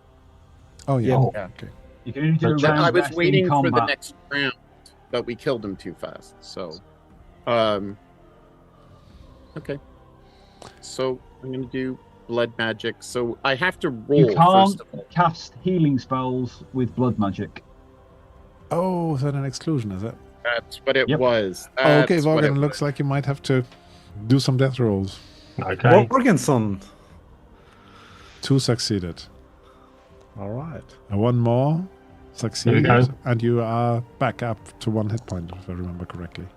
Oh yeah. Oh. Yeah. Okay. You can only do a But round I was rest waiting in for the combat. next round, but we killed him too fast. So, okay. So I'm gonna do blood magic. So I have to roll You can't first. cast healing spells with blood magic. Oh, is that an exclusion? Is it? That's what it Yep. was. Okay, That's what Morgan. it Looks was. like you might have to do some death rolls. Okay. Morganson. 2 succeeded. All right. And 1 more There succeeded, we go. and you are back up to 1 hit point, if I remember correctly.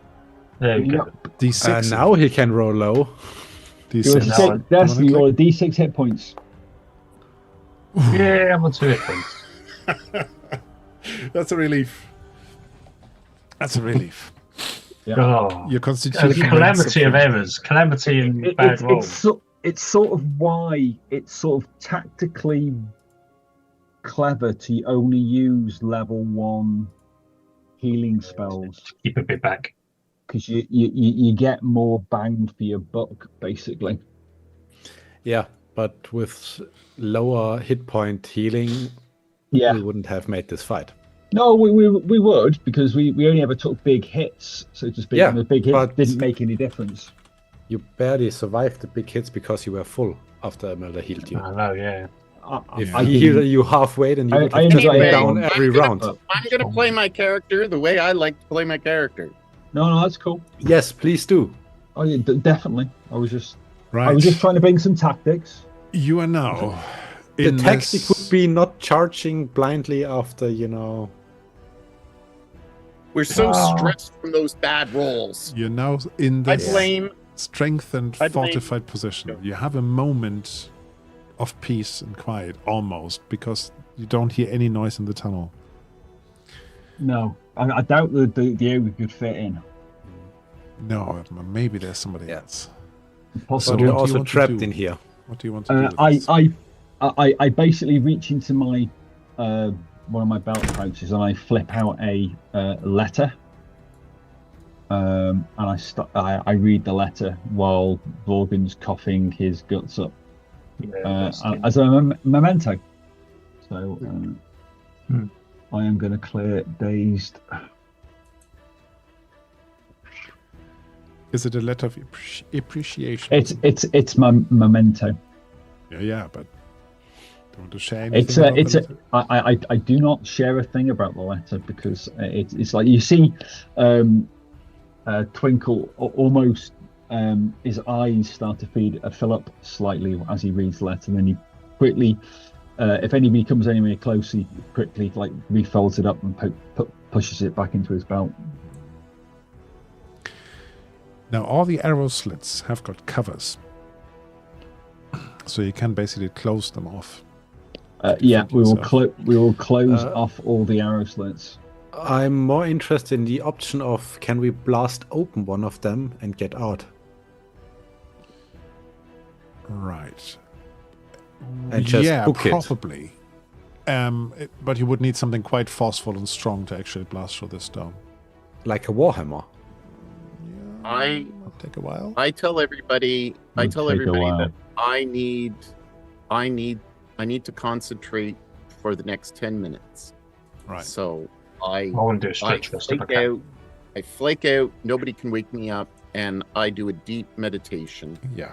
There we go. D6. And now he can roll low. D6. You're now sick. I'm- That's You you wanna got a D6 hit points. Yeah, I'm on 2 hit points. That's a relief. That's a relief. Oh, Your the constitution. calamity of errors, calamity and bad rolls. It's sort of why it's sort of tactically clever to only use level 1 healing spells, Keep a bit back. because you get more bang for your buck, basically. Yeah, but with lower hit point healing, Yeah. we wouldn't have made this fight. No, we would, because we only ever took big hits, so to speak, Yeah, and the big hits but- didn't make any difference. You barely survived the big hits because you were full after Imelda healed you. I know, yeah. If I he didn't- healed you halfway, then you I- would I have just enjoy been it. down I'm every gonna- round. I'm gonna play my character the way I like to play my character. No, that's cool. Yes, please do. Oh yeah, definitely. I was just Right. trying to bring some tactics. You are now. The in tactic this- would be not charging blindly after, We're so Oh. stressed from those bad rolls. You're now in I this blame. strengthened, I blame- fortified position. You have a moment of peace and quiet, almost, because you don't hear any noise in the tunnel. No, I doubt the area could fit in. No, maybe there's somebody Yeah. else. But Possibly. you're what do you also want to trapped do? in here. What do you want to do? With this? I basically reach into my one of my belt pouches and I flip out a letter. And I read the letter while Vorgan's coughing his guts up Yeah, as a memento. So Hmm. I am going to clear dazed. Is it a letter of appreciation? It's my memento. Yeah, but don't want to share anything. It's about it's the a, letter? I do not share a thing about the letter because it's like you see Twinkle almost his eyes start to fill up slightly as he reads the letter, and then he quickly if anybody comes anywhere close, he quickly like refolds it up and pushes it back into his belt. Now, all the arrow slits have got covers, so you can basically close them off. Yeah, we will yourself. we will close off all the arrow slits. I'm more interested in the option of can we blast open one of them and get out? Right. And just yeah, book it. probably. But you would need something quite forceful and strong to actually blast through this stone. Like a warhammer. I Might take a while. I tell everybody. I It'll tell take a everybody while. that I need to concentrate for the next 10 minutes. Right. So I want to do a stretch rest if I flake can. out. I flake out. Nobody can wake me up, and I do a deep meditation. Yeah.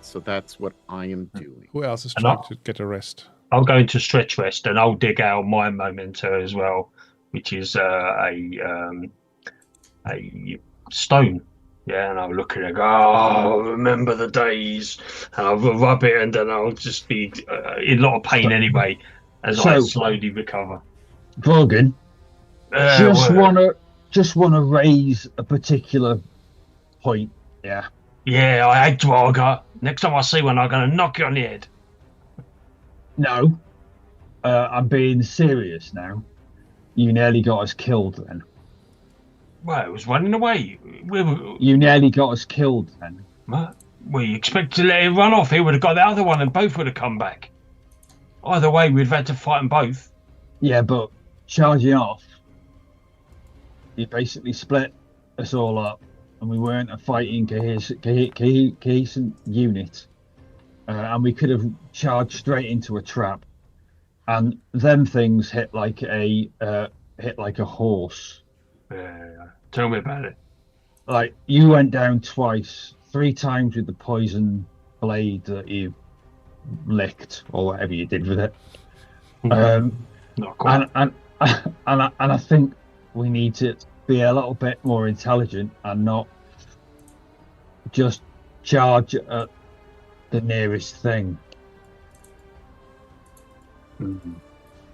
So that's what I am doing. Who else is And trying I'll- to get a rest? I'll go into stretch rest and I'll dig out my memento as well, which is a stone. Yeah, and I'll look at it and go, oh, remember the days. And I'll rub it and then I'll just be in a lot of pain anyway as I So- slowly recover. Vorgan, just well, wanna raise a particular point. Yeah. Yeah, I hate Duergar. Next time I see one, I'm going to knock it on the head. No, I'm being serious now. You nearly got us killed then. Well, it was running away. You nearly got us killed then. We expect to let it run off. He would have got the other one and both would have come back. Either way, we'd have had to fight them both. Yeah, but charging off. you basically split us all up, and we weren't a fighting cohesive unit, and we could have charged straight into a trap, and them things hit like a horse. Yeah, tell me about it. Like you went down twice, 3 times with the poison blade that you licked or whatever you did with it. Not quite. And I think we need to be a little bit more intelligent and not just charge at the nearest thing.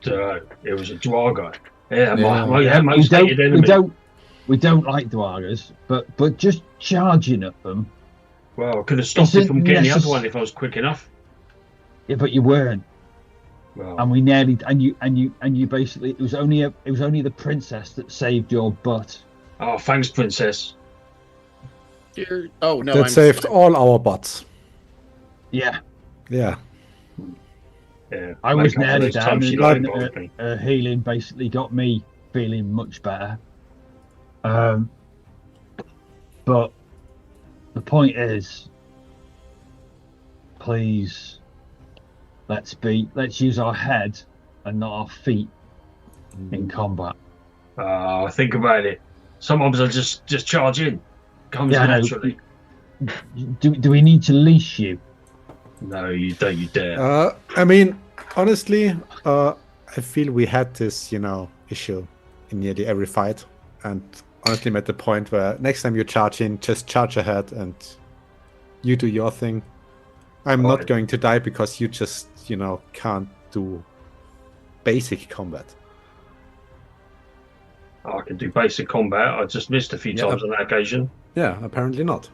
So it was a Duergar. Yeah, Yeah. most hated enemy. We don't like Duergars, but just charging at them. Well, I could have stopped it Isn't from getting the other necess- one if I was quick enough. Yeah, but you weren't, Well, and we nearly. And you basically. It was only the princess that saved your butt. oh, thanks, princess. Oh no, That saved all our butts. Yeah, Yeah. Yeah, I was nearly down, She and liked me. healing basically got me feeling much better. But the point is, please, let's use our head and not our feet in combat. Think about it. Sometimes I just charge in. Comes naturally. Do we need to leash you? No, you don't. You dare. I mean, honestly, I feel we had this, issue in nearly every fight, and honestly, I'm at the point where next time you charge in, just charge ahead and you do your thing. I'm not going to die because you just, can't do basic combat. I can do basic combat. I just missed a few times on that occasion. Yeah, apparently not.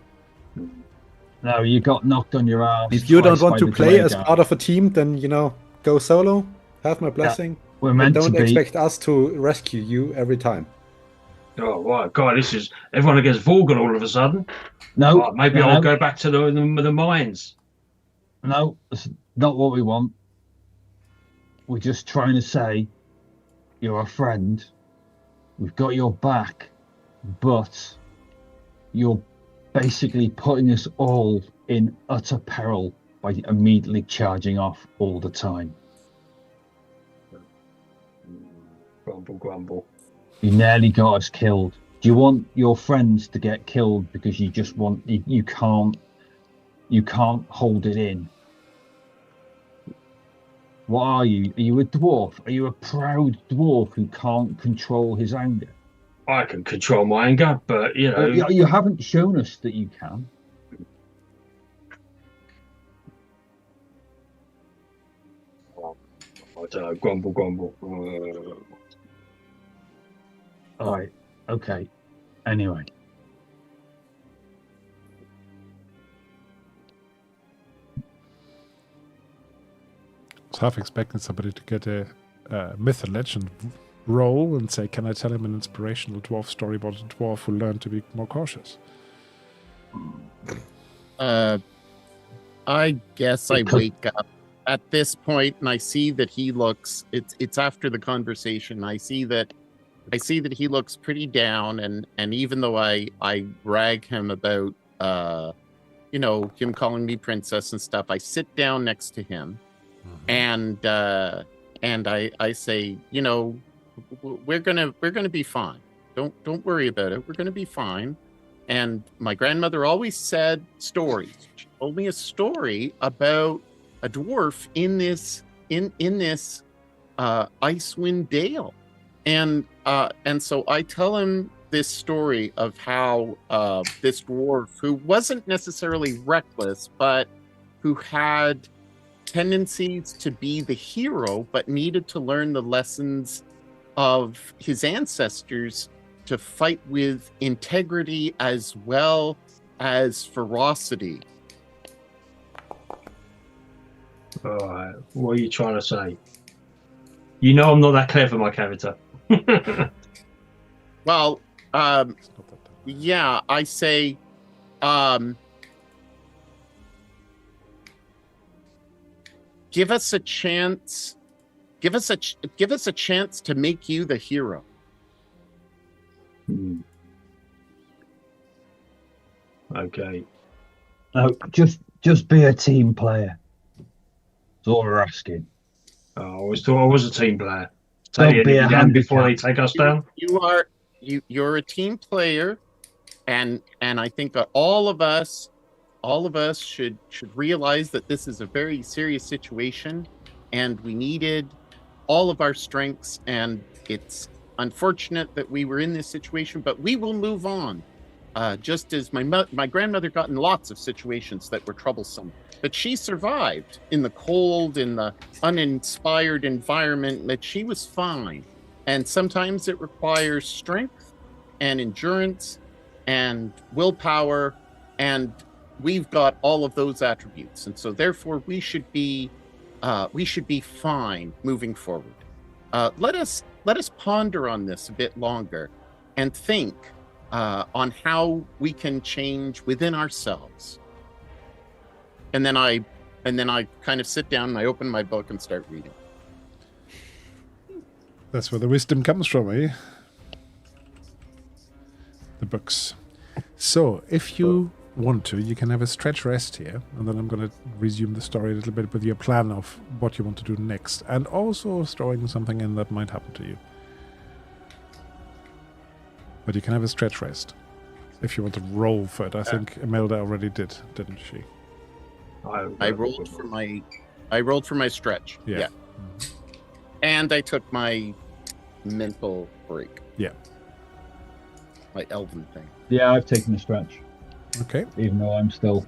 No, you got knocked on your ass. If you don't twice want by to the play as Duergar. part of a team, then, go solo. Have my blessing. We're And meant don't to be. expect us to rescue you every time. Oh, right. God, this is everyone against Vorgon all of a sudden. No, Right, maybe no, I'll go back to the mines. No, that's not what we want. We're just trying to say you're a friend. We've got your back, but you're basically putting us all in utter peril by immediately charging off all the time. Grumble, grumble. You nearly got us killed. Do you want your friends to get killed because you just want you can't hold it in? What are you? Are you a dwarf? Are you a proud dwarf who can't control his anger? I can control my anger, but You haven't shown us that you can. I don't know. Grumble, grumble. All right. Okay. Anyway. I was half expecting somebody to get a myth and legend roll and say, can I tell him an inspirational dwarf story about a dwarf who learned to be more cautious? I guess I wake up at this point and I see that he looks, it's after the conversation. I see that he looks pretty down, and even though I rag him about him calling me princess and stuff, I sit down next to him and I say, we're gonna be fine. Don't worry about it. We're gonna be fine. And my grandmother always said stories. She told me a story about a dwarf in this Icewind Dale. And so I tell him this story of how this dwarf, who wasn't necessarily reckless, but who had tendencies to be the hero, but needed to learn the lessons of his ancestors to fight with integrity as well as ferocity. All right. What are you trying to say? I'm not that clever, my character. Well, yeah, I say, give us a chance. Give us a chance to make you the hero. Okay. No, just be a team player. That's all we're asking. I always thought I was a team player. Don't Take be it a down before they handicap. take us down. You're a team player, and I think that all of us should realize that this is a very serious situation, and we needed all of our strengths, and it's unfortunate that we were in this situation, but we will move on. Just as my grandmother got in lots of situations that were troublesome, but she survived in the cold, in the uninspired environment, that she was fine. And sometimes it requires strength and endurance and willpower, and we've got all of those attributes. And so therefore we should be fine moving forward. Let us ponder on this a bit longer and think on how we can change within ourselves. And then I kind of sit down and I open my book and start reading. That's where the wisdom comes from, eh? The books. So, if you want to, you can have a stretch rest here, and then I'm going to resume the story a little bit with your plan of what you want to do next, and also throwing something in that might happen to you. But you can have a stretch rest if you want to roll for it. I think Imelda already did, didn't she? I rolled for my stretch. Yeah. Mm-hmm. And I took my mental break. Yeah. My elven thing. Yeah, I've taken a stretch. Okay. Even though I'm still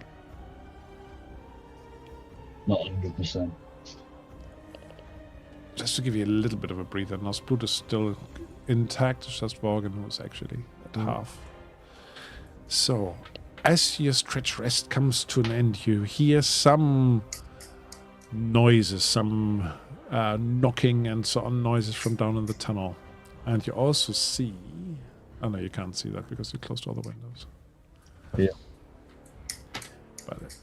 not 100%. Just to give you a little bit of a breather, Nosbrut is still intact, it's just Vorgan who's actually at half. So, as your stretch rest comes to an end, you hear some noises, some knocking and so on noises from down in the tunnel. And you also see... Oh no, you can't see that because you closed all the windows. Yeah. But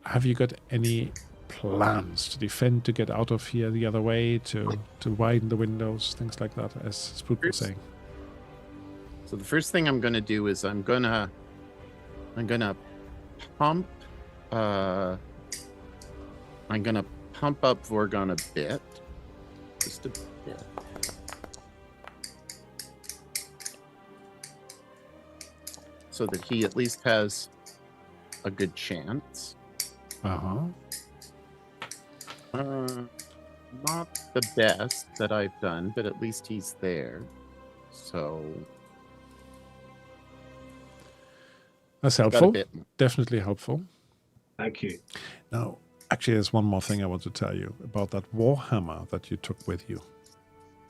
have you got any plans to defend, to get out of here the other way, to widen the windows, things like that, as Spook was saying? So the first thing I'm going to do is I'm going to pump up Vorgon a bit. Just a bit. So that he at least has a good chance. Uh-huh. Not the best that I've done, but at least he's there. So that's helpful. Definitely helpful. Thank you. Now, actually, there's one more thing I want to tell you about that Warhammer that you took with you.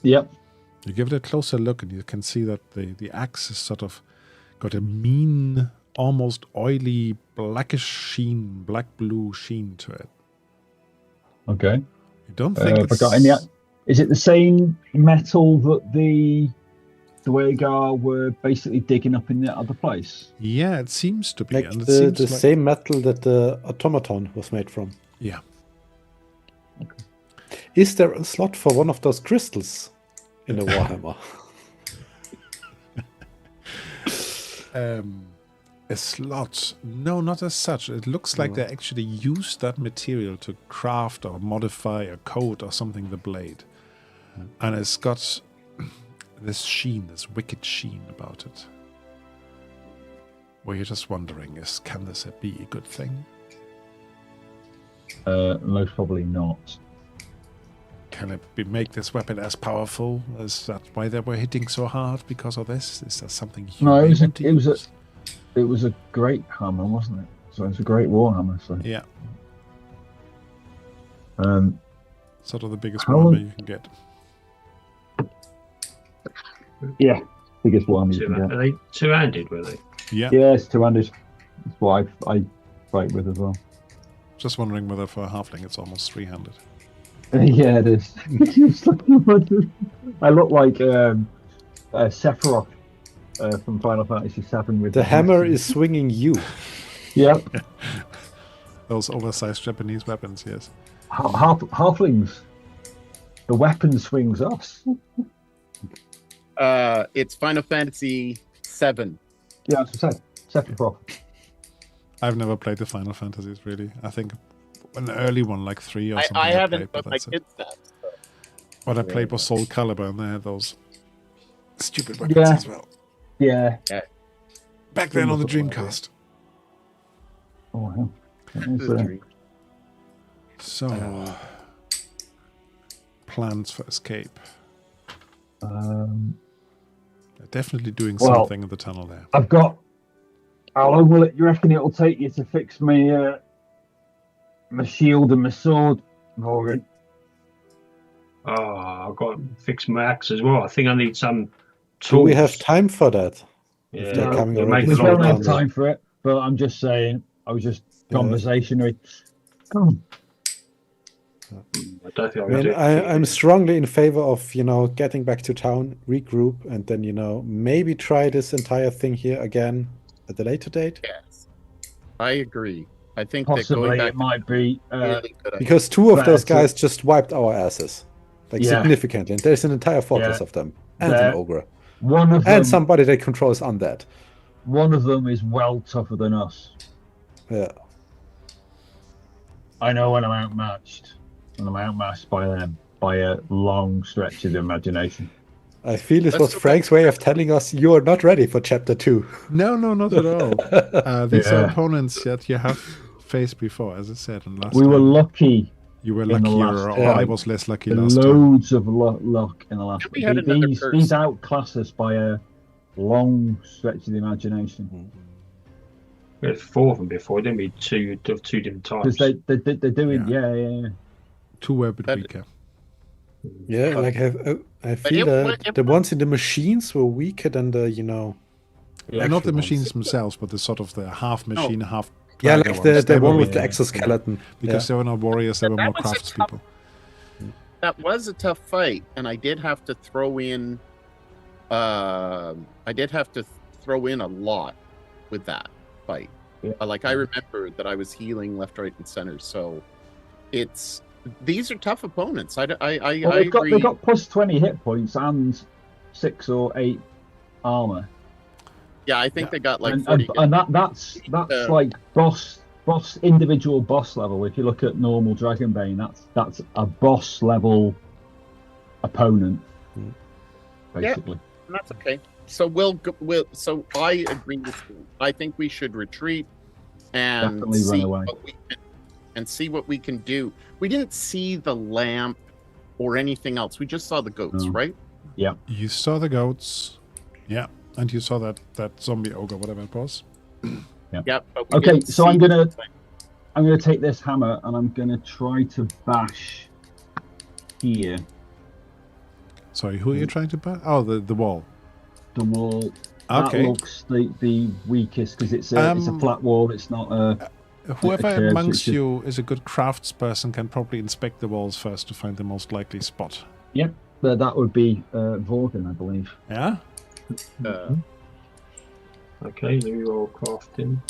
Yep. You give it a closer look and you can see that the axe is sort of got a mean, almost oily, blackish sheen, black-blue sheen to it. Okay. You don't think is it the same metal that the Duergar were basically digging up in the other place? Yeah, it seems to be. Like and it the seems like... same metal that the automaton was made from. Yeah. Okay. Is there a slot for one of those crystals in a Warhammer? A slot? No, not as such. It looks like they actually used that material to craft or modify a coat or something, the blade. And it's got this sheen, this wicked sheen about it. Where you're just wondering, can this be a good thing? Most probably not. Can it make this weapon as powerful? Is that why they were hitting so hard because of this? Is there something? No, it was a great hammer, wasn't it? So it's a great war hammer. So yeah. Sort of the biggest warhammer you can get. Yeah, biggest warhammer you can get. Are they two-handed? Were they? Yeah. Yeah, it's two-handed. That's what I fight with as well. Just wondering whether for a halfling it's almost three-handed. Yeah, it is. I look like Sephiroth from Final Fantasy VII with the hammer is swinging you. Yeah. Those oversized Japanese weapons, yes. Halflings. The weapon swings us. It's Final Fantasy VII. Yeah, that's what I said. Second prof. I've never played the Final Fantasies, really. I think an early one, like 3 or something. I haven't, played, but my that's it. kids have. So. What I played was Soul Calibur, and they had those stupid weapons as well. Yeah. Back then on the Dreamcast. Oh, hell. So, plans for escape. They're definitely doing something in the tunnel there. I've got. How long will you reckon it'll take you to fix my shield and my sword, Morgan? I've got to fix my axe as well. I think I need some tools. Do we have time for that? Yeah, they're coming they already. make We a lot don't of have noise. time for it, but I'm just saying. I was just conversationary. I don't think I mean, I'm strongly in favor of, getting back to town, regroup, and then, maybe try this entire thing here again at a later date. Yes, I agree. I think Possibly that going back it might be. really good idea. Because 2 of those Better. guys just wiped our asses. Significantly. And there's an entire fortress of them. And an ogre. One of them, And somebody that controls undead. One of them is well tougher than us. Yeah. I know when I'm outmatched. And I'm outmatched by them by a long stretch of the imagination. I feel this was Frank's way of telling us you're not ready for chapter 2. No, not at all. These are opponents that you have faced before, as I said. And last We were time. lucky. You were in the luckier, last or time. I was less lucky last time. Loads of luck in the last We had another These outclass us by a long stretch of the imagination. We had 4 of them before, didn't we? Two different types. Because they're doing, yeah. 2 were a bit weaker. Yeah, I feel the ones in the machines were weaker than the, Not the machines themselves, but the sort of the half machine, half. Yeah, Dragon like ones. the They were one with weaker. the exoskeleton. Because they were not warriors, they were more craftspeople. That was a tough fight, and I did have to throw in. A lot with that fight. Yeah. I remember that I was healing left, right, and center. So, these are tough opponents. I agree. They've got plus 20 hit points and 6 or 8 armor. Yeah, I think they got like And 40. that's like individual boss level. If you look at normal Dragonbane, that's a boss level opponent, basically. And that's okay. So so I agree with you. I think we should retreat and Definitely run away. See what we can do. We didn't see the lamp or anything else. We just saw the goats, right? Yeah. You saw the goats. Yeah. And you saw that zombie ogre, whatever it was. Yeah. But we Okay, didn't so see I'm gonna anything. take this hammer and I'm gonna try to bash here. Sorry, who are you trying to buy? Oh, the wall. The wall. Okay. That looks the weakest because it's a flat wall. It's not a. Whoever curve, so amongst it should- you is a good craftsperson can probably inspect the walls first to find the most likely spot. Yep, that would be Vorgan, I believe. Yeah? Okay, new roll crafting.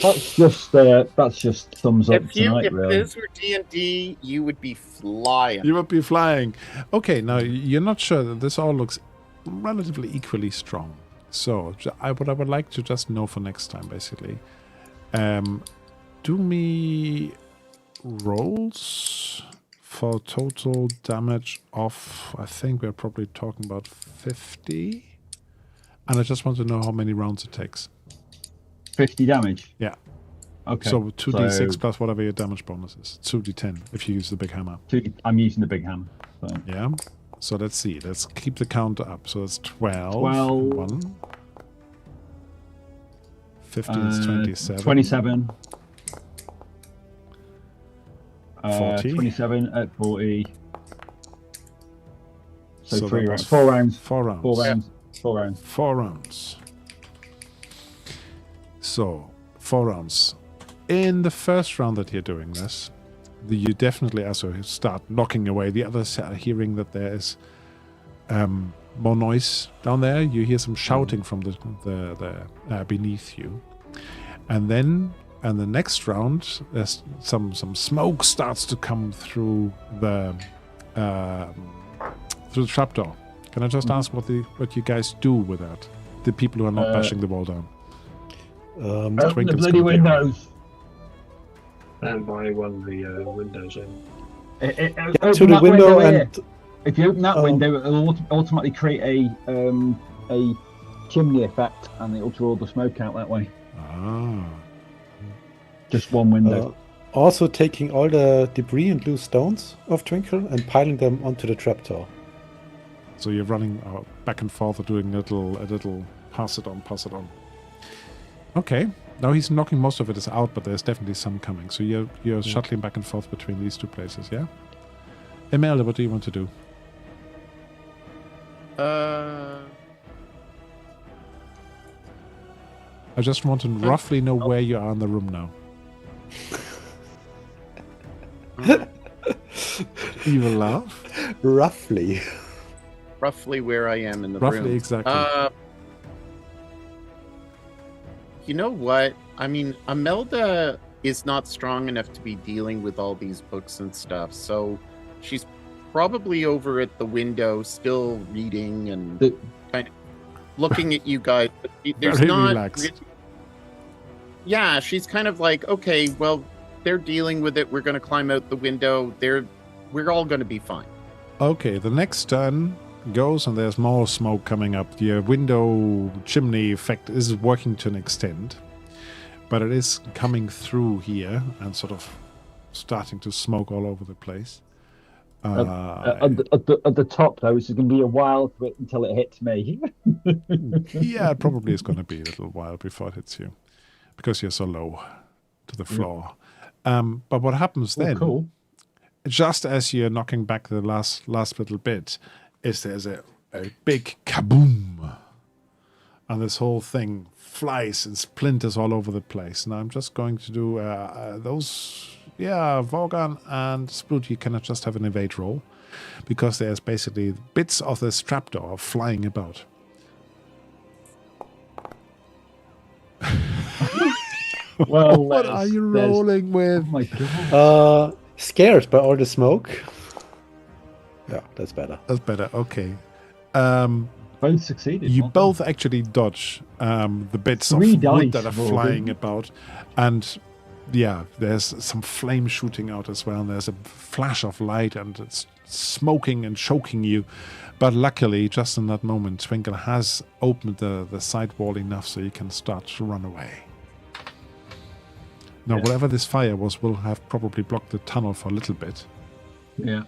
That's just thumbs up tonight, If really. this were D&D, you would be flying. You would be flying. Okay, now you're not sure that this all looks relatively equally strong. So what I would like to just know for next time, basically. Do me rolls for total damage of, I think we're probably talking about 50. And I just want to know how many rounds it takes. 50 damage. Yeah. Okay. So 2d6 plus whatever your damage bonus is. 2d10 if you use the big hammer. I'm using the big hammer. So. Yeah. So let's see. Let's keep the counter up. So it's 12. 1. 15 is 27. 27. 40. 27 at 40. So 3 that rounds. was 4 rounds. 4 rounds. 4 rounds. 4 rounds. 4 rounds. So, 4 rounds. In the first round that you're doing this, you definitely also start knocking away. The others are hearing that there is more noise down there. You hear some shouting from the beneath you. And then And the next round, there's some smoke starts to come through the trapdoor. Can I just ask what you guys do with that? The people who are not bashing the wall down. Open the Twinkle's bloody gonna be around. windows. And by one of the windows in. Open that window here. and If you open that window, it'll automatically create a chimney effect, and it'll draw the smoke out that way. Ah. Just one window. also taking all the debris and loose stones of Twinkle and piling them onto the trapdoor. So you're running back and forth, or doing a little pass it on. Okay. Now he's knocking most of it out, but there's definitely some coming. So you're shuttling back and forth between these two places, yeah? Imelda, what do you want to do? I just want to roughly know where you are in the room now. Evil laugh. Roughly. Roughly where I am in the room. Roughly, exactly. You know what? I mean, Imelda is not strong enough to be dealing with all these books and stuff, so she's probably over at the window, still reading and kind of looking at you guys. But there's Very not. relaxed. Yeah, she's kind of like, okay, well, they're dealing with it. We're going to climb out the window. We're all going to be fine. Okay, the next turn goes and there's more smoke coming up. The window chimney effect is working to an extent, but it is coming through here and sort of starting to smoke all over the place. At the top, though, this is going to be a while until it hits me. Yeah, it probably is going to be a little while before it hits you because you're so low to the floor. But what happens then, cool. just as you're knocking back the last little bit, is there's a big kaboom. And this whole thing flies and splinters all over the place. Now I'm just going to do Vorgan and Sploot, you cannot just have an evade roll, because there's basically bits of this trapdoor flying about. Well, What are you rolling with? Oh my God. Scared by all the smoke. Yeah, that's better. That's better. Okay. Both succeeded. You well both actually dodge the bits of Three wood dice that are rolled flying in. about. And yeah, there's some flame shooting out as well. There's a flash of light and it's smoking and choking you. But luckily, just in that moment, Twinkle has opened the side wall enough so you can start to run away. Now, whatever this fire was will have probably blocked the tunnel for a little bit. Yeah.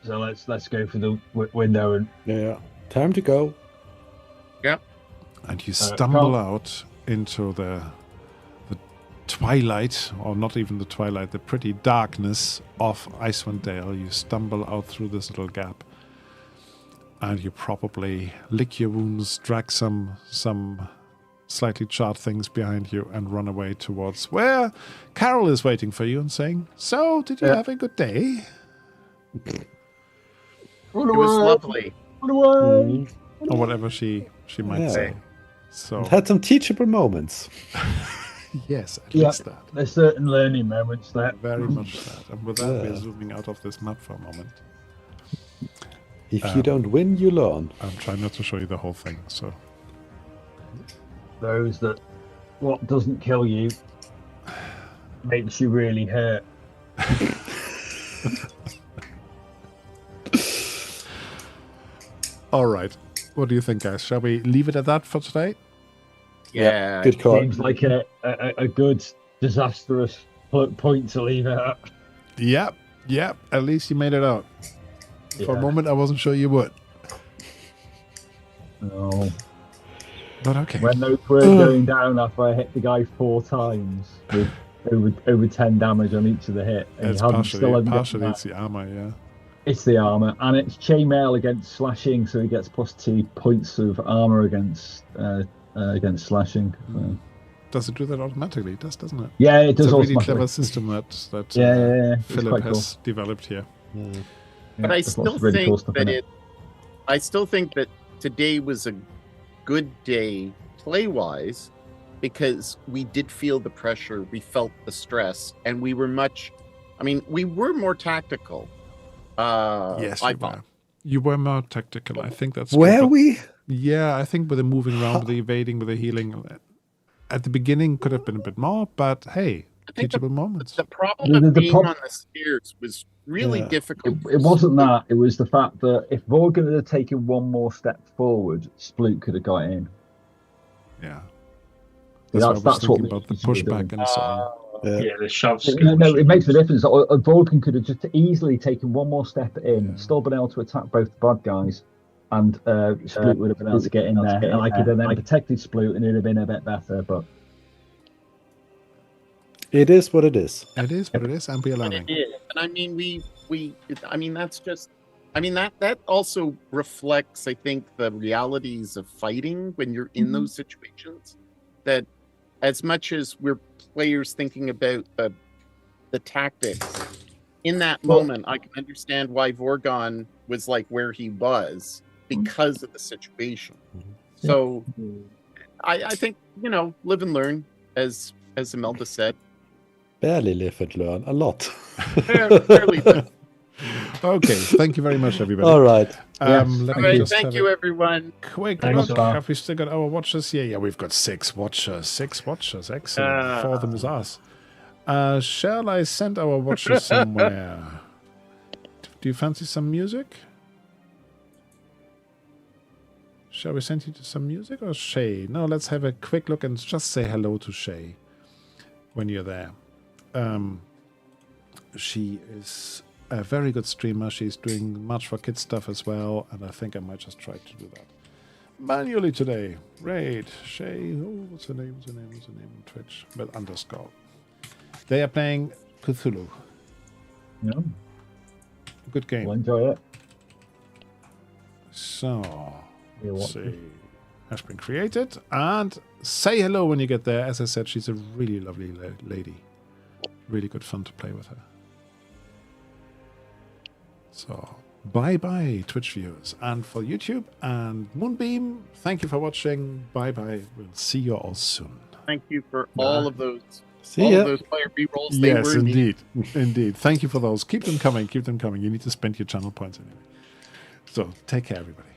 So let's go for the window and Yeah. Time to go. Yep. And you stumble out into the twilight, or not even the twilight, the pretty darkness of Icewind Dale. You stumble out through this little gap. And you probably lick your wounds, drag some slightly charred things behind you, and run away towards where Carol is waiting for you and saying, "So, did you have a good day?" It was lovely. Or whatever she might Yeah. say. So It had some teachable moments. yes, at least that. there's certain learning moments there. Very much that. And with that, we're Yeah. zooming out of this map for a moment. If you don't win, you learn. I'm trying not to show you the whole thing. So Those that what doesn't kill you makes you really hurt. all right, what do you think, guys? Shall we leave it at that for today? Yeah. Good call. Seems like a good disastrous point to leave it at. Yep. At least you made it out. For a Yeah. moment, I wasn't sure you would. No. But okay. When those were going down after I hit the guy 4 times with over 10 damage on each of the hit, and It's you hadn't still hadn't gotten partially that. it's the armor, yeah. It's the armor, and it's chainmail against slashing, so he gets +2 points of armor against slashing. So. Does it do that automatically? It does, doesn't it? Yeah, it does It's a really automatically. clever system that Yeah. It's Philip quite has developed here. Yeah. But I there's still lots of really think cool stuff in that I still think that today was a good day play-wise, because we did feel the pressure, we felt the stress, and we were we were more tactical. Yes, I you thought. were. You were more tactical. I think that's Were true, but- we? Yeah, I think with the moving around, with the evading, with the healing, at the beginning could have been a bit more, but hey, I think teachable moments. The problem of being on the stairs was really difficult. It wasn't that. It was the fact that if Vorgan had taken one more step forward, Sploot could have got in. Yeah. That's why I was what thinking we about the usually do. pushback and so on. Yeah, the shove No, it makes a difference. A Vorgan could have just easily taken one more step in, still been able to attack both the bad guys, and Sploot would have been able to get in there, and I could have then protected Sploot, and it'd have been a bit better. But It is what it is. It is what it is, and we are learning. And I mean, that's just, that also reflects, I think, the realities of fighting when you're in those situations. That as much as we're players thinking about the tactics, in that moment, I can understand why Vorgon was like where he was because of the situation. So I think, live and learn, as Imelda said. Barely live and learn a lot. Fairly good. Okay, thank you very much, everybody. All right. Thank you, everyone. Quick Thanks, look. Bob. Have we still got our watchers? Yeah, we've got 6 watchers. 6 watchers. Excellent. 4 of them is us. Shall I send our watchers somewhere? Do you fancy some music? Shall we send you to some music or Shay? No, let's have a quick look and just say hello to Shay when you're there. She is a very good streamer. She's doing much for kids stuff as well, and I think I might just try to do that manually today. Raid Shay. Oh, what's her name? What's her name on Twitch? With underscore. They are playing Cthulhu. yeah, Good game. we'll enjoy it. So, We'll let's watch see. Has been created, and say hello when you get there. As I said, she's a really lovely lady. Really good fun to play with her. So, bye-bye, Twitch viewers. And for YouTube and Moonbeam, thank you for watching. Bye-bye. We'll see you all soon. Thank you for all of those. See all ya. of those player B-rolls. Yes, they were neat. indeed. Thank you for those. Keep them coming. You need to spend your channel points anyway. So, take care, everybody.